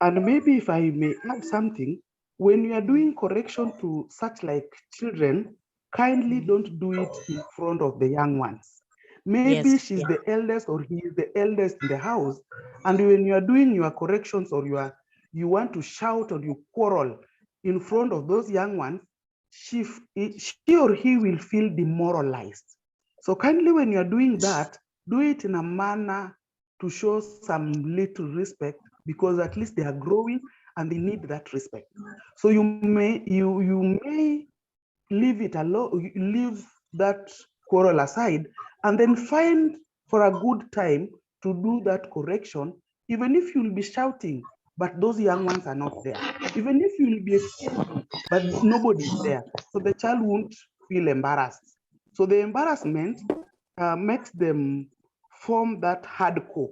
and maybe if I may add something, when you are doing correction to such like children, kindly don't do it in front of the young ones. Maybe she's the eldest or he is the eldest in the house, and when you are doing your corrections or you want to shout or you quarrel in front of those young ones, she or he will feel demoralized. So kindly when you are doing that, do it in a manner to show some little respect, because at least they are growing and they need that respect. So you may leave it alone, leave that quarrel aside, and then find for a good time to do that correction, even if you'll be shouting, but those young ones are not there. Even if you'll be explaining, but nobody's there. So the child won't feel embarrassed. So the embarrassment makes them form that hardcore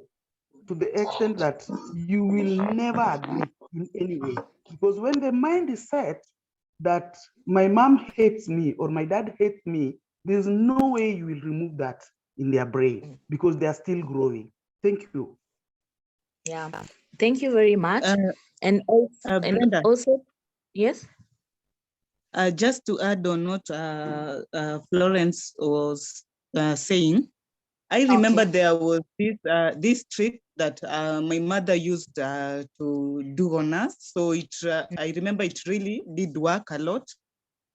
to the extent that you will never agree in any way. Because when the mind is set that my mom hates me or my dad hates me, there's no way you will remove that in their brain because they are still growing. Thank you. Yeah, thank you very much. And also, yes? Just to add on what Florence was saying, I remember there was this trick that my mother used to do on us. So I remember it really did work a lot,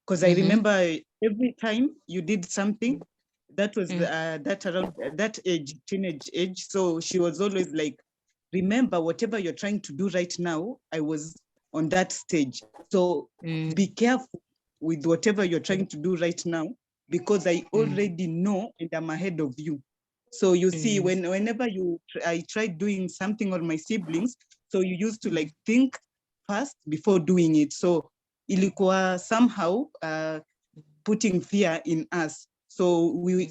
because I remember every time you did something that was that around that age, teenage age. So she was always like, remember whatever you're trying to do right now, I was on that stage. So be careful with whatever you're trying to do right now, because I already know and I'm ahead of you. So you see, whenever I tried doing something on my siblings, so you used to like think first before doing it. So ilikuwa somehow putting fear in us. So we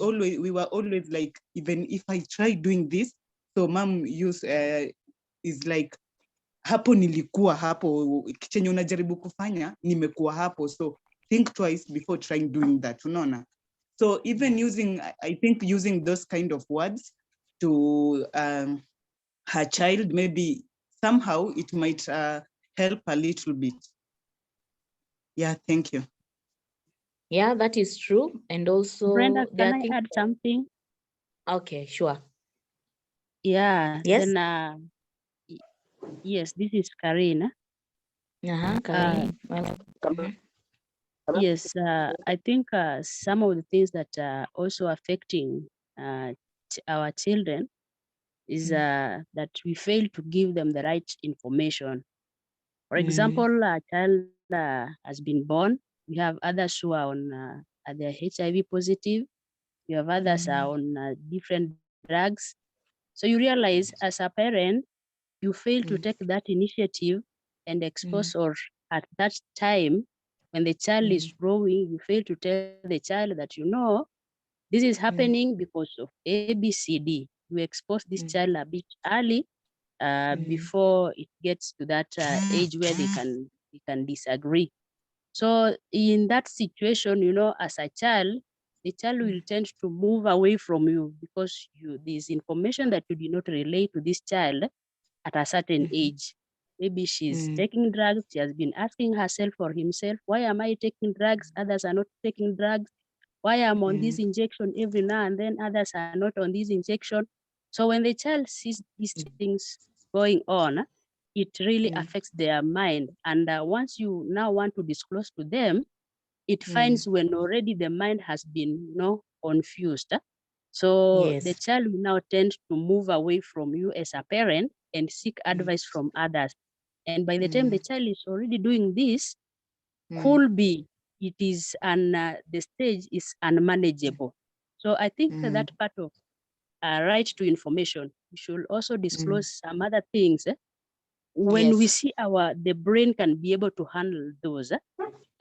were always like, even if I try doing this, so mom is like, hapo nilikuwa hapo, chenye unajaribu kufanya nimekuwa hapo, so think twice before trying doing that, unaona? So even I think using those kind of words to her child, maybe somehow it might help a little bit. Yeah, thank you. Yeah, that is true. And also Brenda, there can are I things. add something? Okay, sure. Yeah, Yes. then yes, this is Karina. Karin. Yes, I think some of the things that are also affecting our children is that we fail to give them the right information. For example, a child has been born. We have others who are on they're HIV positive. You have others are on different drugs. So you realize as a parent, you fail to take that initiative and expose or at that time when the child is growing, you fail to tell the child that, you know, this is happening because of ABCD. You expose this child a bit early before it gets to that age where they can disagree. So in that situation, you know, as a child, the child will tend to move away from you because there's information that you did not relate to this child at a certain age. Maybe she's taking drugs. She has been asking herself or himself, why am I taking drugs? Others are not taking drugs. Why I'm on this injection every now and then, others are not on this injection. So when the child sees these things going on, it really affects their mind. And once you now want to disclose to them, it finds when already the mind has been, you know, confused. So the child will now tend to move away from you as a parent and seek advice from others. And by the time the child is already doing this, could be it is the stage is unmanageable. So I think that part of right to information, we should also disclose some other things. When we see the brain can be able to handle those,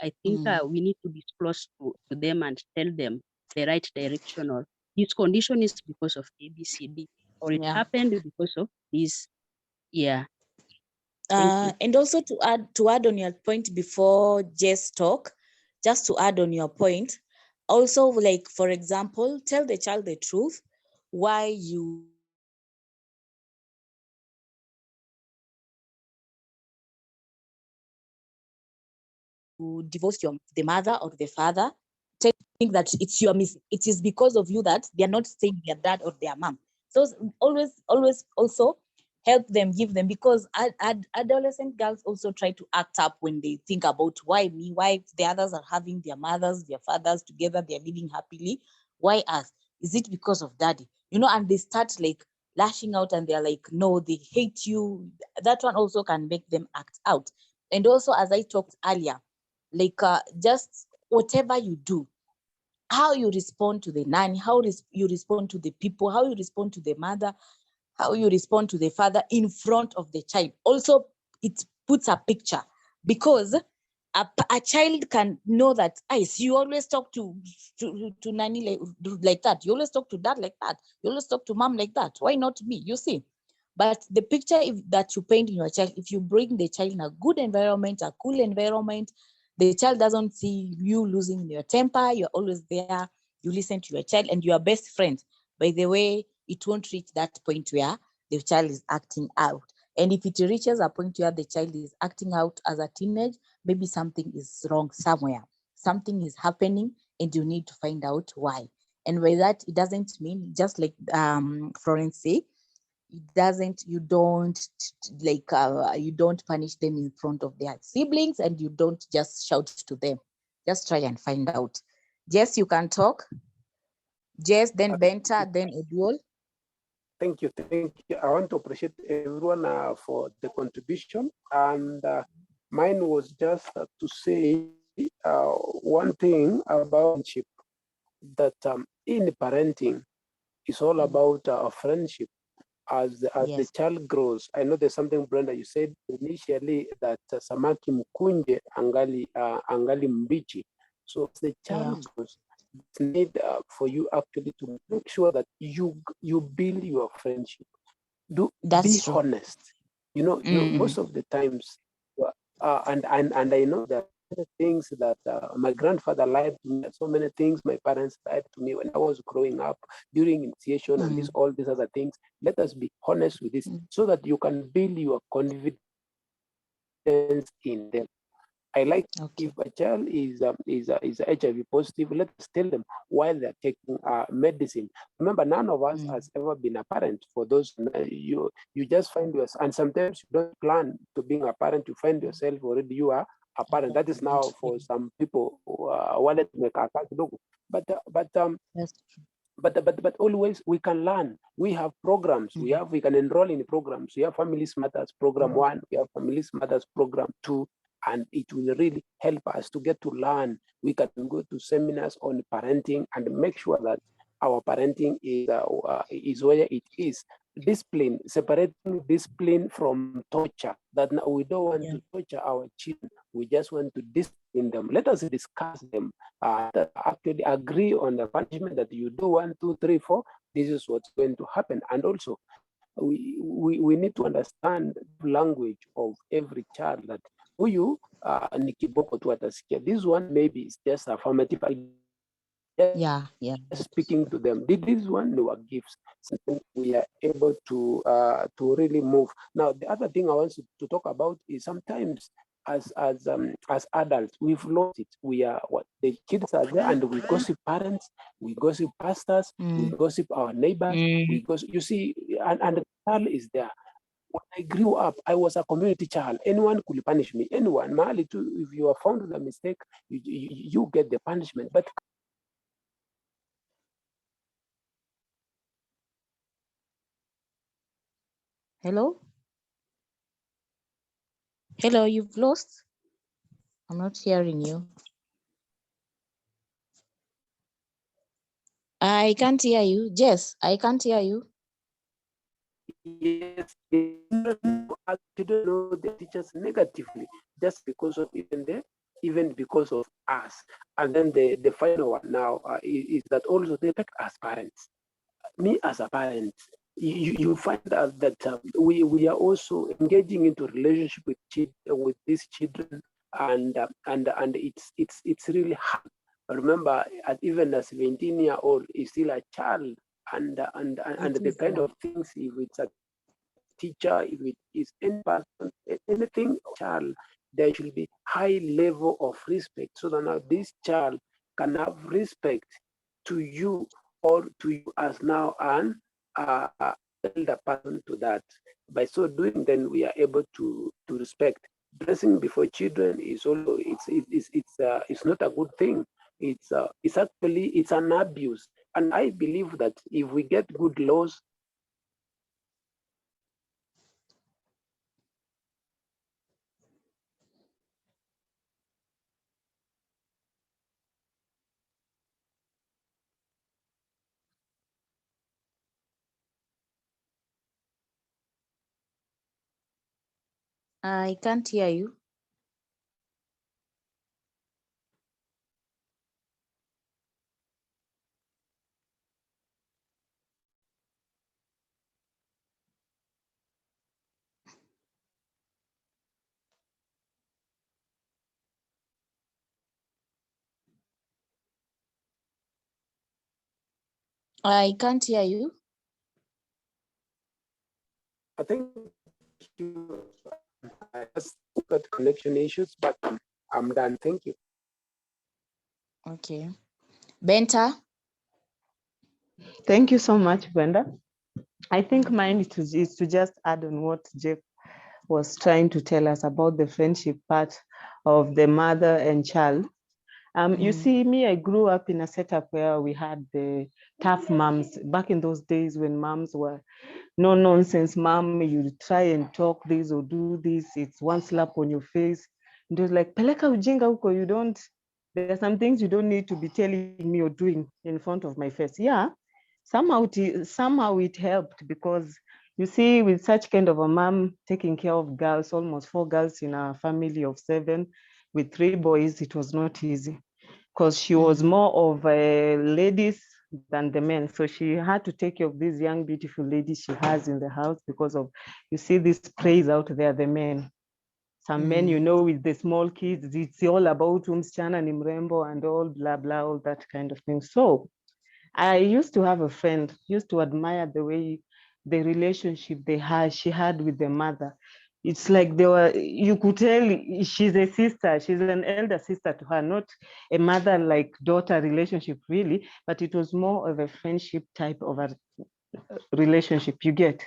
I think we need to disclose to them and tell them the right direction, or this condition is because of ABCD, or it happened because of this. Yeah. And also to add on your point before Jess talk, just to add on your point, also, like, for example, tell the child the truth, why you divorced the mother or the father. Think that it is because of you that they are not saying their dad or their mom. So always also help them, give them, because adolescent girls also try to act up when they think about why me, why the others are having their mothers, their fathers together, they're living happily, why us? Is it because of daddy? You know, and they start like lashing out and they're like, no, they hate you. That one also can make them act out. And also, as I talked earlier, like just whatever you do, how you respond to the nanny, how you respond to the people, how you respond to the mother, how you respond to the father in front of the child. Also, it puts a picture, because a child can know that, you always talk to nanny like that. You always talk to dad like that. You always talk to mom like that. Why not me? You see? But the picture that you paint in your child, if you bring the child in a good environment, a cool environment, the child doesn't see you losing your temper. You're always there. You listen to your child and you are best friends. By the way, it won't reach that point where the child is acting out. And if it reaches a point where the child is acting out as a teenage, maybe something is wrong somewhere. Something is happening and you need to find out why. And by that, it doesn't mean, just like Florence said, you don't punish them in front of their siblings, and you don't just shout to them. Just try and find out. Jess, you can talk. Jess, then Benta, then Eduol. Thank you. I want to appreciate everyone for the contribution, and mine was just to say one thing about friendship, that in parenting, it's all about friendship. As the child grows, I know there's something, Brenda, you said initially that samaki mkunje angali mbichi. So as the child grows, it's need for you actually to make sure that you build your friendship. Be honest. You know, most of the times, and I know that things that my grandfather lied to me, so many things my parents lied to me when I was growing up during initiation and all these other things. Let us be honest with this so that you can build your confidence in them. I like if a child is HIV positive, let's tell them while they're taking medicine. Remember, none of us has ever been a parent. For those you just find yourself, and sometimes you don't plan to being a parent. You find yourself already you are a parent. That is now for some people wanted to make a but always we can learn. We have programs. We can enroll in programs. We have Family Matters Program 1. We have Family Matters Program 2. And it will really help us to get to learn. We can go to seminars on parenting and make sure that our parenting is where it is. Discipline, separating discipline from torture. That we don't want to torture our children. We just want to discipline them. Let us discuss them. Actually agree on the punishment that you do 1, 2, 3, 4. This is what's going to happen. And also, we need to understand the language of every child. That huyu ni kiboko tu atasikia. This one maybe is just affirmative. Speaking to them. This one they were gifts. So we are able to really move. Now the other thing I want to talk about is sometimes as adults we've lost it. We are the kids are there and we gossip parents, we gossip pastors, we gossip our neighbors, we gossip, you see, and the child is there. When I grew up, I was a community child. Anyone could punish me. Anyone, Mali too, if you are found with a mistake, you get the punishment. But Hello? Hello, you've lost? I'm not hearing you. I can't hear you. Jess, I can't hear you. yes, you don't know the teachers negatively just because of even because of us. And then the final one now is that also they affect us parents. Me as a parent, you find out that we are also engaging into relationship with these children, and it's really hard. Remember, even a 17-year-old is still a child, and the kind of things, if it's a teacher, if it is any person, anything child, there should be high level of respect so that now this child can have respect to you or to you as now an elder person to that. By so doing, then we are able to respect. Dressing before children is also it's not a good thing. It's actually it's an abuse, and I believe that if we get good laws. I can't hear you. I can't hear you. I think I just got connection issues, but I'm done. Thank you. Okay. Benta? Thank you so much, Brenda. I think mine is to just add on what Jeff was trying to tell us about the friendship part of the mother and child. You see, me, I grew up in a setup where we had the tough moms. Back in those days when moms were no nonsense, mom, you try and talk this or do this, it's one slap on your face. And it was like, peleka ujinga huko, you don't, there are some things you don't need to be telling me or doing in front of my face. Yeah, somehow it helped, because you see, with such kind of a mom taking care of girls, almost 4 girls in a family of 7 with 3 boys, it was not easy, because she was more of a ladies than the men. So she had to take care of these young, beautiful ladies she has in the house, because of, you see, this praise out there, the men. Some men, you know, with the small kids, it's all about msichana ni mrembo and all blah, blah, all that kind of thing. So I used to have a friend, used to admire the way the relationship she had with the mother. it's like you could tell she's a sister, she's an elder sister to her, not a mother like daughter relationship really, but it was more of a friendship type of a relationship, you get.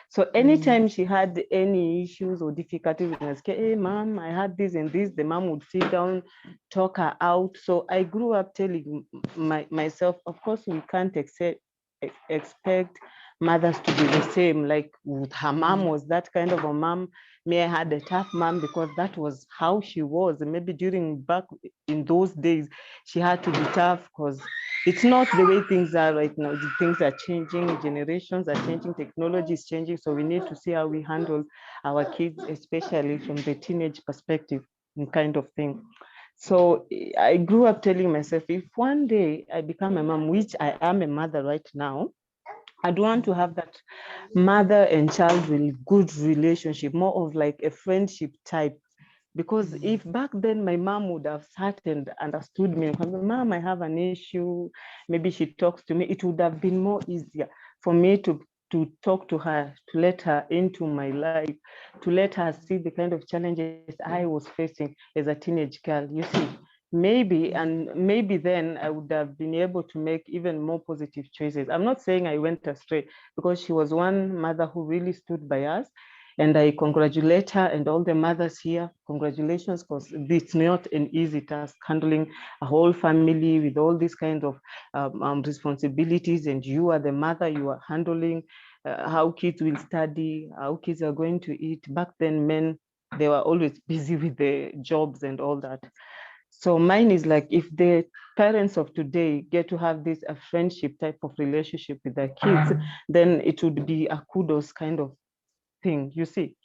So anytime she had any issues or difficulties, I was, hey mom, I had this and this, the mom would sit down, talk her out. So I grew up telling myself, of course, we can't expect mothers to be the same. Like her mom was that kind of a mom. Me, I had a tough mom because that was how she was. And maybe back in those days, she had to be tough because it's not the way things are right now. Things are changing, generations are changing, technology is changing. So we need to see how we handle our kids, especially from the teenage perspective and kind of thing. So I grew up telling myself, if one day I become a mom, which I am a mother right now, I'd want to have that mother and child really good relationship, more of like a friendship type. Because if back then my mom would have sat and understood me, mom, I have an issue, maybe she talks to me, it would have been more easier for me to talk to her, to let her into my life, to let her see the kind of challenges I was facing as a teenage girl, you see. Maybe then I would have been able to make even more positive choices. I'm not saying I went astray, because she was one mother who really stood by us. And I congratulate her and all the mothers here. Congratulations, because it's not an easy task handling a whole family with all these kinds of responsibilities. And you are the mother, you are handling how kids will study, how kids are going to eat. Back then, men, they were always busy with their jobs and all that. So mine is like, if the parents of today get to have this a friendship type of relationship with their kids, then it would be a kudos kind of thing, you see.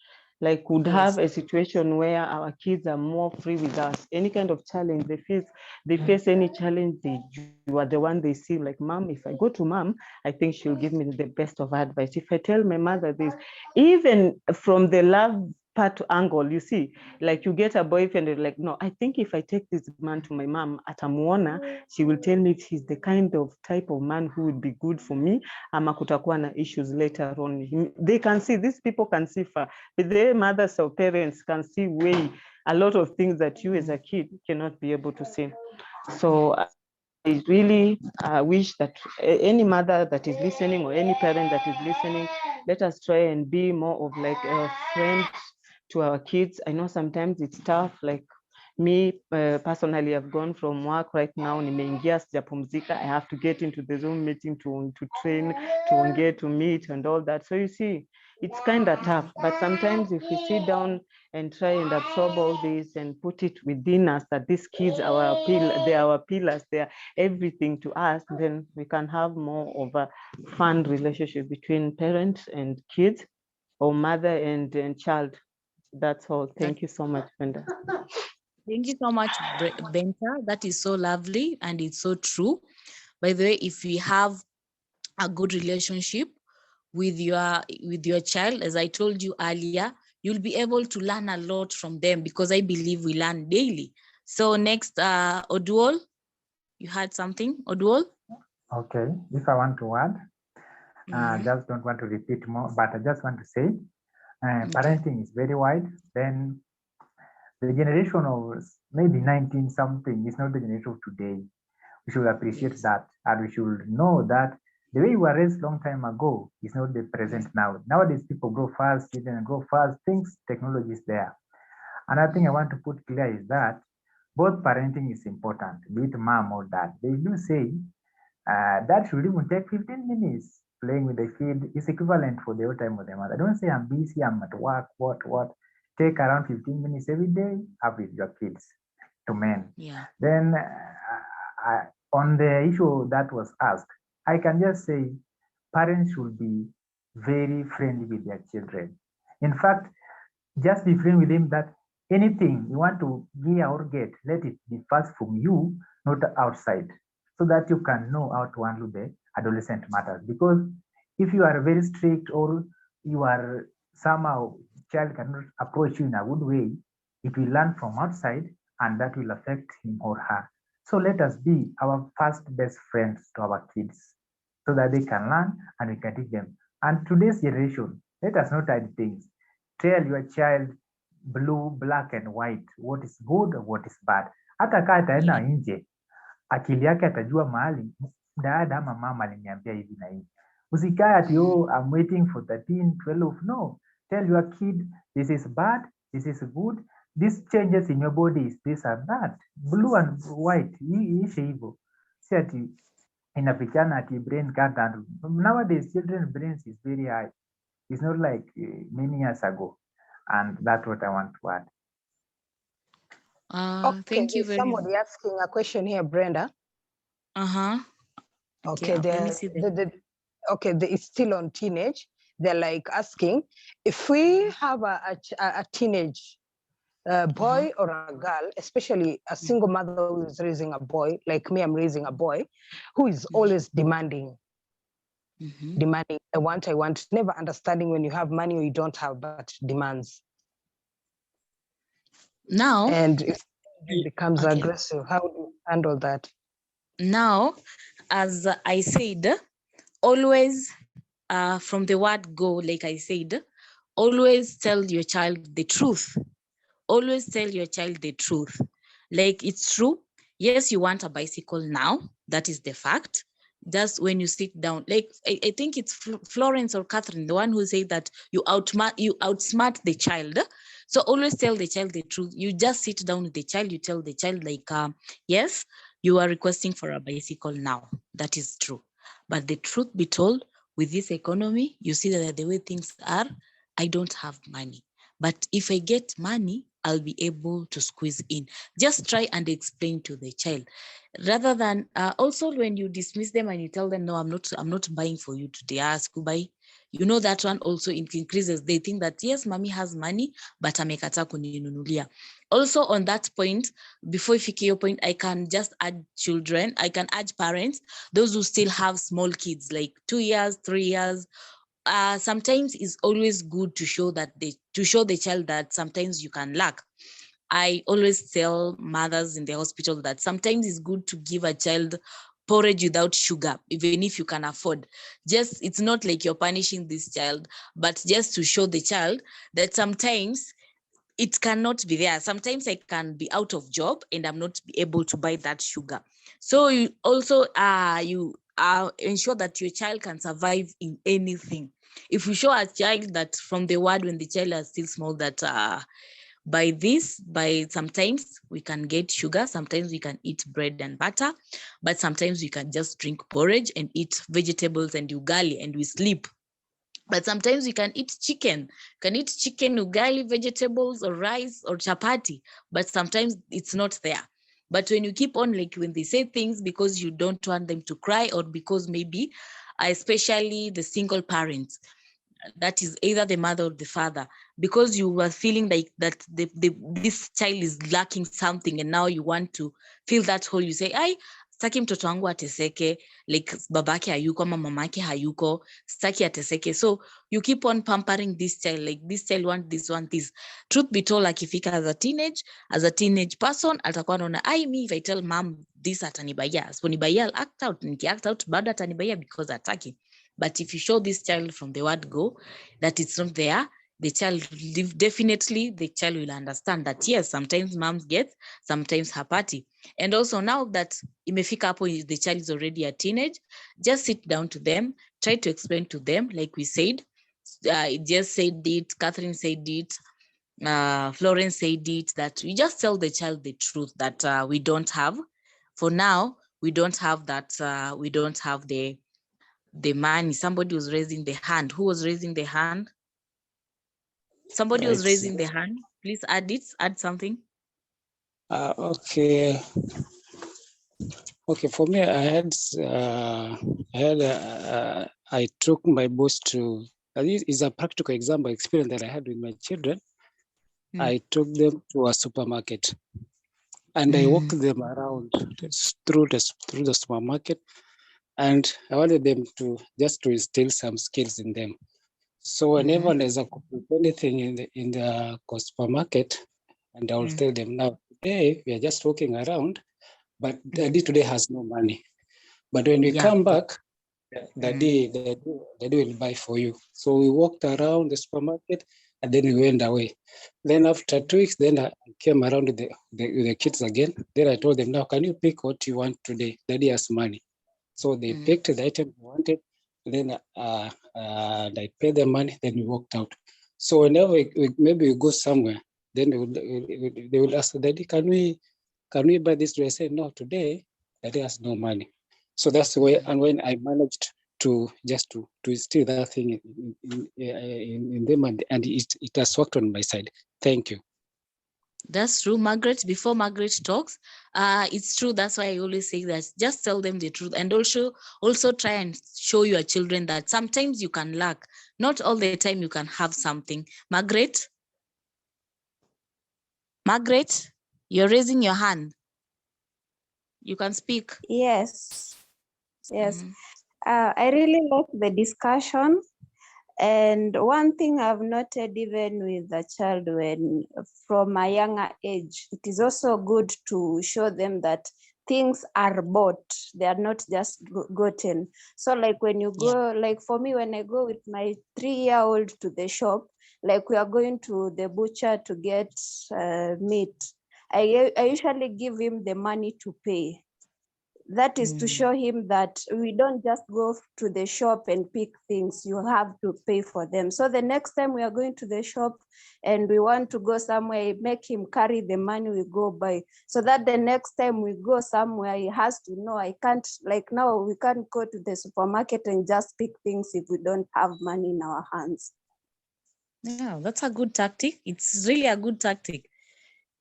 Like, would have a situation where our kids are more free with us. Any kind of challenge they face any challenge, you are the one they see. Like, mom, if I go to mom, I think she'll give me the best of advice. If I tell my mother this, even from the love part angle, you see, like you get a boyfriend, and like, no, I think if I take this man to my mom at Amuona, she will tell me if he's the kind of type of man who would be good for me, ama kutakuwa na issues later on. They can see, these people can see far, but their mothers or parents can see way a lot of things that you as a kid cannot be able to see. So I really wish that any mother that is listening or any parent that is listening, let us try and be more of like a friend to our kids. I know sometimes it's tough, like me personally, I've gone from work right now, nimeingia sijapumzika. I have to get into the Zoom meeting to train, to get to meet and all that. So you see, it's kind of tough, but sometimes if we sit down and try and absorb all this and put it within us, that these kids are they're our pillars, they're everything to us, then we can have more of a fun relationship between parents and kids, or mother and child. That's all. Thank you so much, Brenda. Thank you so much, Benta. That is so lovely and it's so true. By the way, if we have a good relationship with your child, as I told you earlier, you'll be able to learn a lot from them, because I believe we learn daily. So next, Oduol, you had something, Oduol? Okay, if I want to add, I just don't want to repeat more, but I just want to say, parenting is very wide. Then the generation of maybe 19 something is not the generation of today. We should appreciate that, and we should know that the way we were raised long time ago is not the present now. Nowadays, people grow fast, children grow fast, things, technology is there. Another thing I want to put clear is that both parenting is important, be it mom or dad. They do say that should even take 15 minutes playing with the kid is equivalent for the whole time of the mother. Don't say I'm busy, I'm at work, what. Take around 15 minutes every day up with your kids, to men. Yeah. Then on the issue that was asked, I can just say parents should be very friendly with their children. In fact, just be friendly with them, that anything you want to gear or get, let it be first from you, not outside, so that you can know how to handle the adolescent matters. Because if you are very strict, or you are somehow, child cannot approach you in a good way, it will learn from outside, and that will affect him or her. So let us be our first best friends to our kids, so that they can learn and we can teach them. And today's generation, let us not hide things. tell your child blue, black and white, what is good and what is bad. Hata kaa ataenda nje, akili yake atajua mahali dada ama mama aliniambia hivi na hivi. Usikae ati oh, I'm waiting for 13, 12. No, tell your kid this is bad, this is good, these changes in your body is this and that. Blue and white, iishe hivyo. Si ati inafichana ati brain can't handle. Nowadays children brains is very high. It's not like many years ago. And that's what I want to add. Okay, Thank you there's very much. somebody asking a question here, Brenda. Uh-huh. Okay, let me see that. It's still on teenage. They're like asking if we have a teenage boy or a girl, especially a single mother who is raising a boy, like me, I'm raising a boy, who is always demanding. Demanding, I want, never understanding when you have money or you don't have, but demands. Now, and it becomes aggressive. How do you handle that? Now, as I said, always from the word go, like I said, always tell your child the truth. Always tell your child the truth. Like, it's true. Yes, you want a bicycle now. That is the fact. Just when you sit down, like I think it's Florence or Catherine, the one who said that you outsmart the child. So always tell the child the truth. You just sit down with the child, you tell the child like, yes, you are requesting for a bicycle now. That is true. But the truth be told, with this economy, you see that the way things are, I don't have money. But if I get money, I'll be able to squeeze in. Just try and explain to the child. Rather than, also when you dismiss them and you tell them, no, I'm not buying for you today, ask who buy. You know, that one also increases. They think that, yes, mommy has money, but amekata kuninunulia. Also on that point, before ifike your point, I can just urge children, I can urge parents, those who still have small kids, like 2 years, 3 years, sometimes it's always good to show the child that sometimes you can lack. I always tell mothers in the hospital that sometimes it's good to give a child porridge without sugar, even if you can afford. Just, it's not like you're punishing this child, but just to show the child that sometimes it cannot be there. Sometimes I can be out of job and I'm not able to buy that sugar. So you also ensure that your child can survive in anything. If you show a child that from the word when the child is still small, that by sometimes we can get sugar, sometimes we can eat bread and butter, but sometimes we can just drink porridge and eat vegetables and ugali and we sleep. But sometimes we can eat chicken. Ugali, vegetables, or rice, or chapati. But sometimes it's not there. But when you keep on, like when they say things because you don't want them to cry, or because maybe, especially the single parents, that is either the mother or the father, because you were feeling like that this child is lacking something, and now you want to fill that hole, you say, sitaki mtoto wangu ateseke, like babake hayuko ama mamake hayuko, sitaki ateseke. So you keep on pampering this child, like this child want this. Truth be told, akifika as a teenage person, atakuwa anaona, me if I tell mom this atanibaya, asiponibaia I'll act out, nikiact out bado atanibaya because ataki. But if you show this child from the word go that it's not there, the child definitely will understand that yes, sometimes moms get, sometimes her party. And also now that imefika hapo, the child is already a teenage, just sit down to them, try to explain to them, like we said, just said it, Catherine said it, Florence said it, that we just tell the child the truth that we don't have. For now, we don't have that, we don't have the money. Somebody was raising the hand. Who was raising the hand? Somebody was raising the hand. Please add something. Okay. For me, I took my boss to, this is a practical example experience that I had with my children. I took them to a supermarket and I walked them around through the supermarket, and I wanted them to instill some skills in them. So whenever there's anything in the supermarket, and I'll tell them, now today we are just walking around, but Daddy today has no money. But when we come back, Daddy will buy for you. So we walked around the supermarket and then we went away. Then after 2 weeks, then I came around with the kids again. Then I told them, now can you pick what you want today? Daddy has money. So they picked the item they wanted. Then I paid the money. Then we walked out. So whenever maybe we go somewhere, then they would ask, Daddy, can we buy this dress? I say, no, today Daddy has no money. So that's the way. And when I managed to just to instill that thing in them, and it has worked on my side. Thank you. That's true, Margaret. Before Margaret talks, it's true. That's why I always say that just tell them the truth, and also try and show your children that sometimes you can lack. Not all the time you can have something. Margaret, you're raising your hand. You can speak. Yes. I really like the discussion. And one thing I've noted, even with the child when from a younger age, it is also good to show them that things are bought, they are not just gotten. So like when you go, like for me, when I go with my 3-year-old to the shop, like we are going to the butcher to get meat, I usually give him the money to pay. That is to show him that we don't just go to the shop and pick things, you have to pay for them. So the next time we are going to the shop and we want to go somewhere, make him carry the money we go buy, so that the next time we go somewhere, he has to know, I can't, like now we can't go to the supermarket and just pick things if we don't have money in our hands. Yeah, that's a good tactic. It's really a good tactic.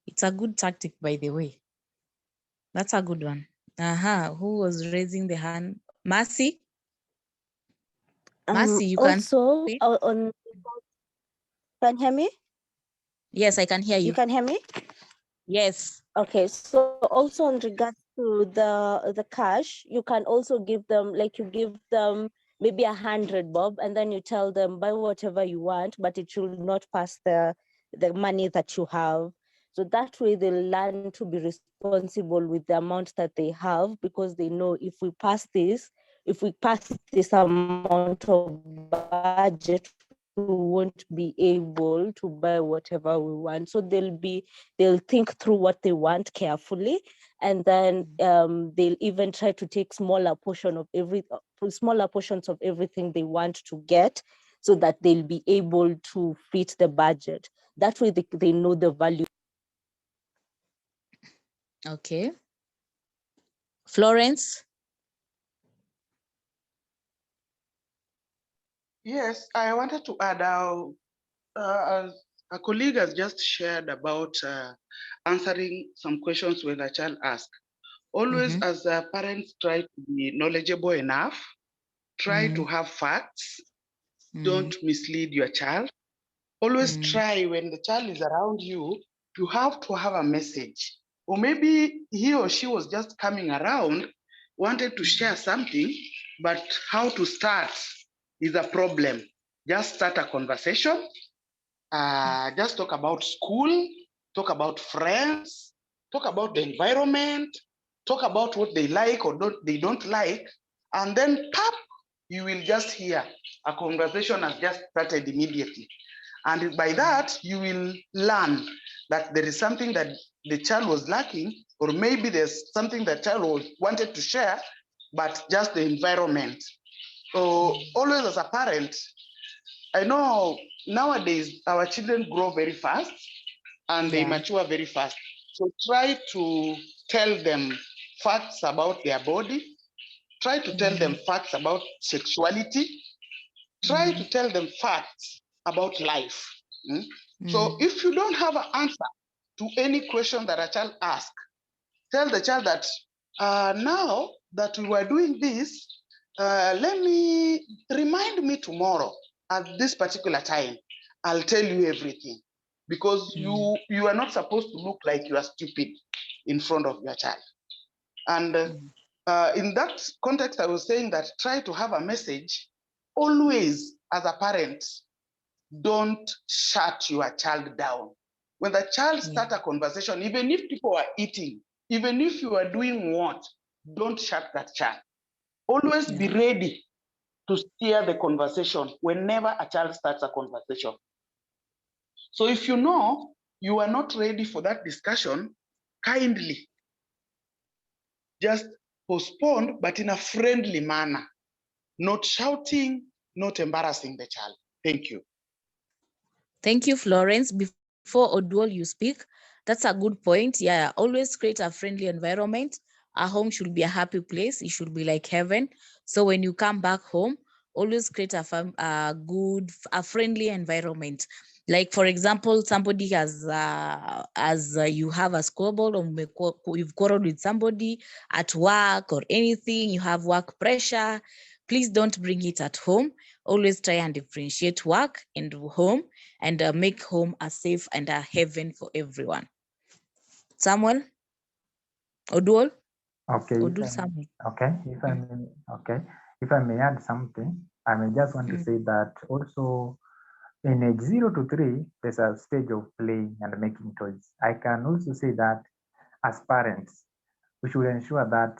It's a good tactic, by the way. That's a good one. Who was raising the hand? Mercy? Mercy, you also can can you hear me? Yes, I can hear you. You can hear me? Yes. Okay, so also in regards to the cash, you can also give them, like you give them maybe 100 bob, and then you tell them buy whatever you want, but it should not pass the money that you have. So that way they learn to be responsible with the amount that they have, because they know if we pass this amount of budget, we won't be able to buy whatever we want. So they'll think through what they want carefully, and then they'll even try to take smaller portions of everything they want to get, so that they'll be able to fit the budget. That way they know the value. Okay. Florence? Yes, I wanted to add as a colleague has just shared about answering some questions when a child asks. Always, as parents, try to be knowledgeable enough, try to have facts, don't mislead your child. Always try, when the child is around you, you have to have a message. Or maybe he or she was just coming around, wanted to share something, but how to start is a problem. Just start a conversation, just talk about school, talk about friends, talk about the environment, talk about what they like or they don't like, and then pop, you will just hear a conversation has just started immediately. And by that, you will learn that there is something that the child was lacking, or maybe there's something that child wanted to share, but just the environment. So always as a parent, I know nowadays our children grow very fast and they mature very fast. So try to tell them facts about their body. Try to tell them facts about sexuality. Try to tell them facts about life. So if you don't have an answer to any question that a child asks, tell the child that now that we were doing this, remind me tomorrow at this particular time. I'll tell you everything, because you are not supposed to look like you are stupid in front of your child. And in that context, I was saying that try to have a message. Always, as a parent, don't shut your child down. When the child starts a conversation, even if people are eating, even if you are doing what, don't shut that child. Always be ready to steer the conversation whenever a child starts a conversation. So if you know you are not ready for that discussion, kindly just postpone, but in a friendly manner, not shouting, not embarrassing the child. Thank you. Thank you, Florence. Before Oduol, you speak, that's a good point. Yeah, always create a friendly environment. Our home should be a happy place. It should be like heaven. So when you come back home, always create a friendly environment. Like for example, somebody you have a squabble or you've quarreled with somebody at work or anything, you have work pressure. Please don't bring it at home. Always try and differentiate work and home, and make home a safe and a heaven for everyone. Samuel? Oduol? Okay. Oduol Samuel. Okay. If I may add something, I may just want to say that also in age 0 to 3, there's a stage of playing and making toys. I can also say that as parents, we should ensure that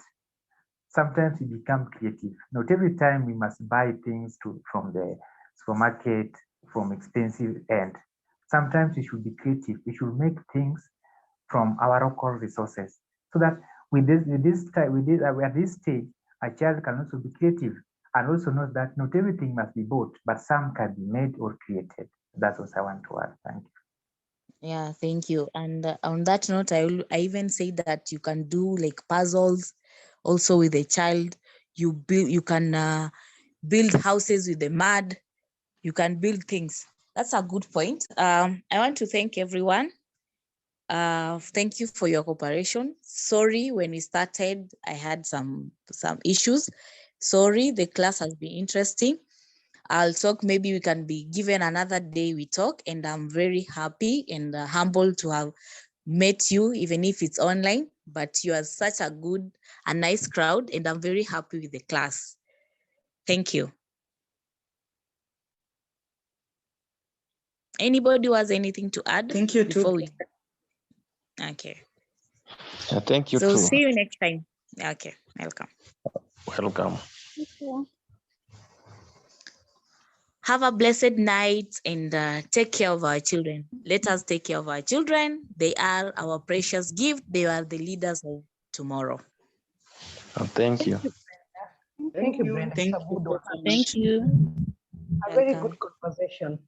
sometimes we become creative. Not every time we must buy things from the supermarket, from expensive end. Sometimes we should be creative. We should make things from our local resources, so that at this stage, a child can also be creative and also know that not everything must be bought, but some can be made or created. That's what I want to add. Thank you. Yeah, thank you. And on that note, I even say that you can do like puzzles also with a child. You can build houses with the mud. You can build things. That's a good point. I want to thank everyone. Thank you for your cooperation. Sorry, when we started, I had some issues. Sorry, the class has been interesting. I'll talk, maybe we can be given another day we talk, and I'm very happy and humbled to have met you, even if it's online, but you are such a nice crowd, and I'm very happy with the class. Thank you. Anybody who has anything to add? Thank you too. Okay. Thank you So too. see you next time. Okay, welcome. Welcome. Have a blessed night and take care of our children. Let us take care of our children. They are our precious gift. They are the leaders of tomorrow. Thank you. Thank you, Brenda. Thank It's a good one. Thank you. A very good conversation.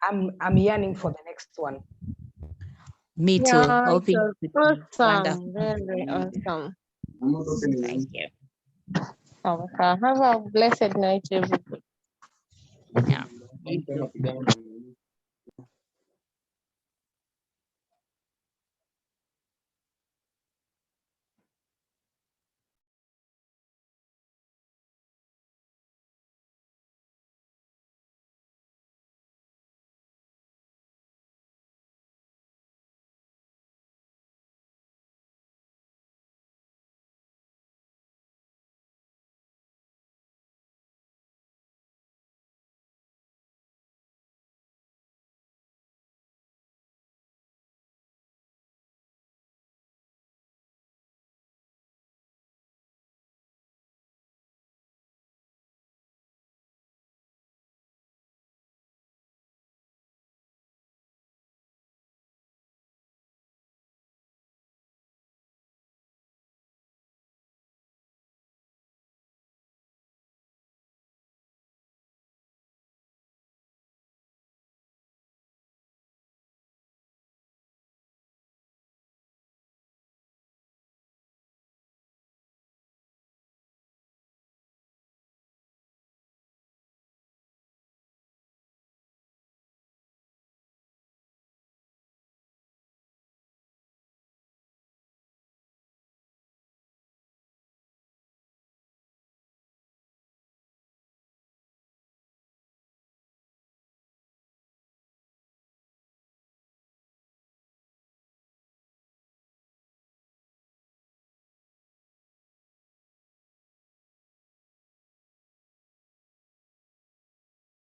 I'm yearning for the next one. Me too. Yeah, Hoping it it was will be wonderful. awesome. Very awesome. Thank you. Okay. Have a blessed night, everybody. Yeah. You too.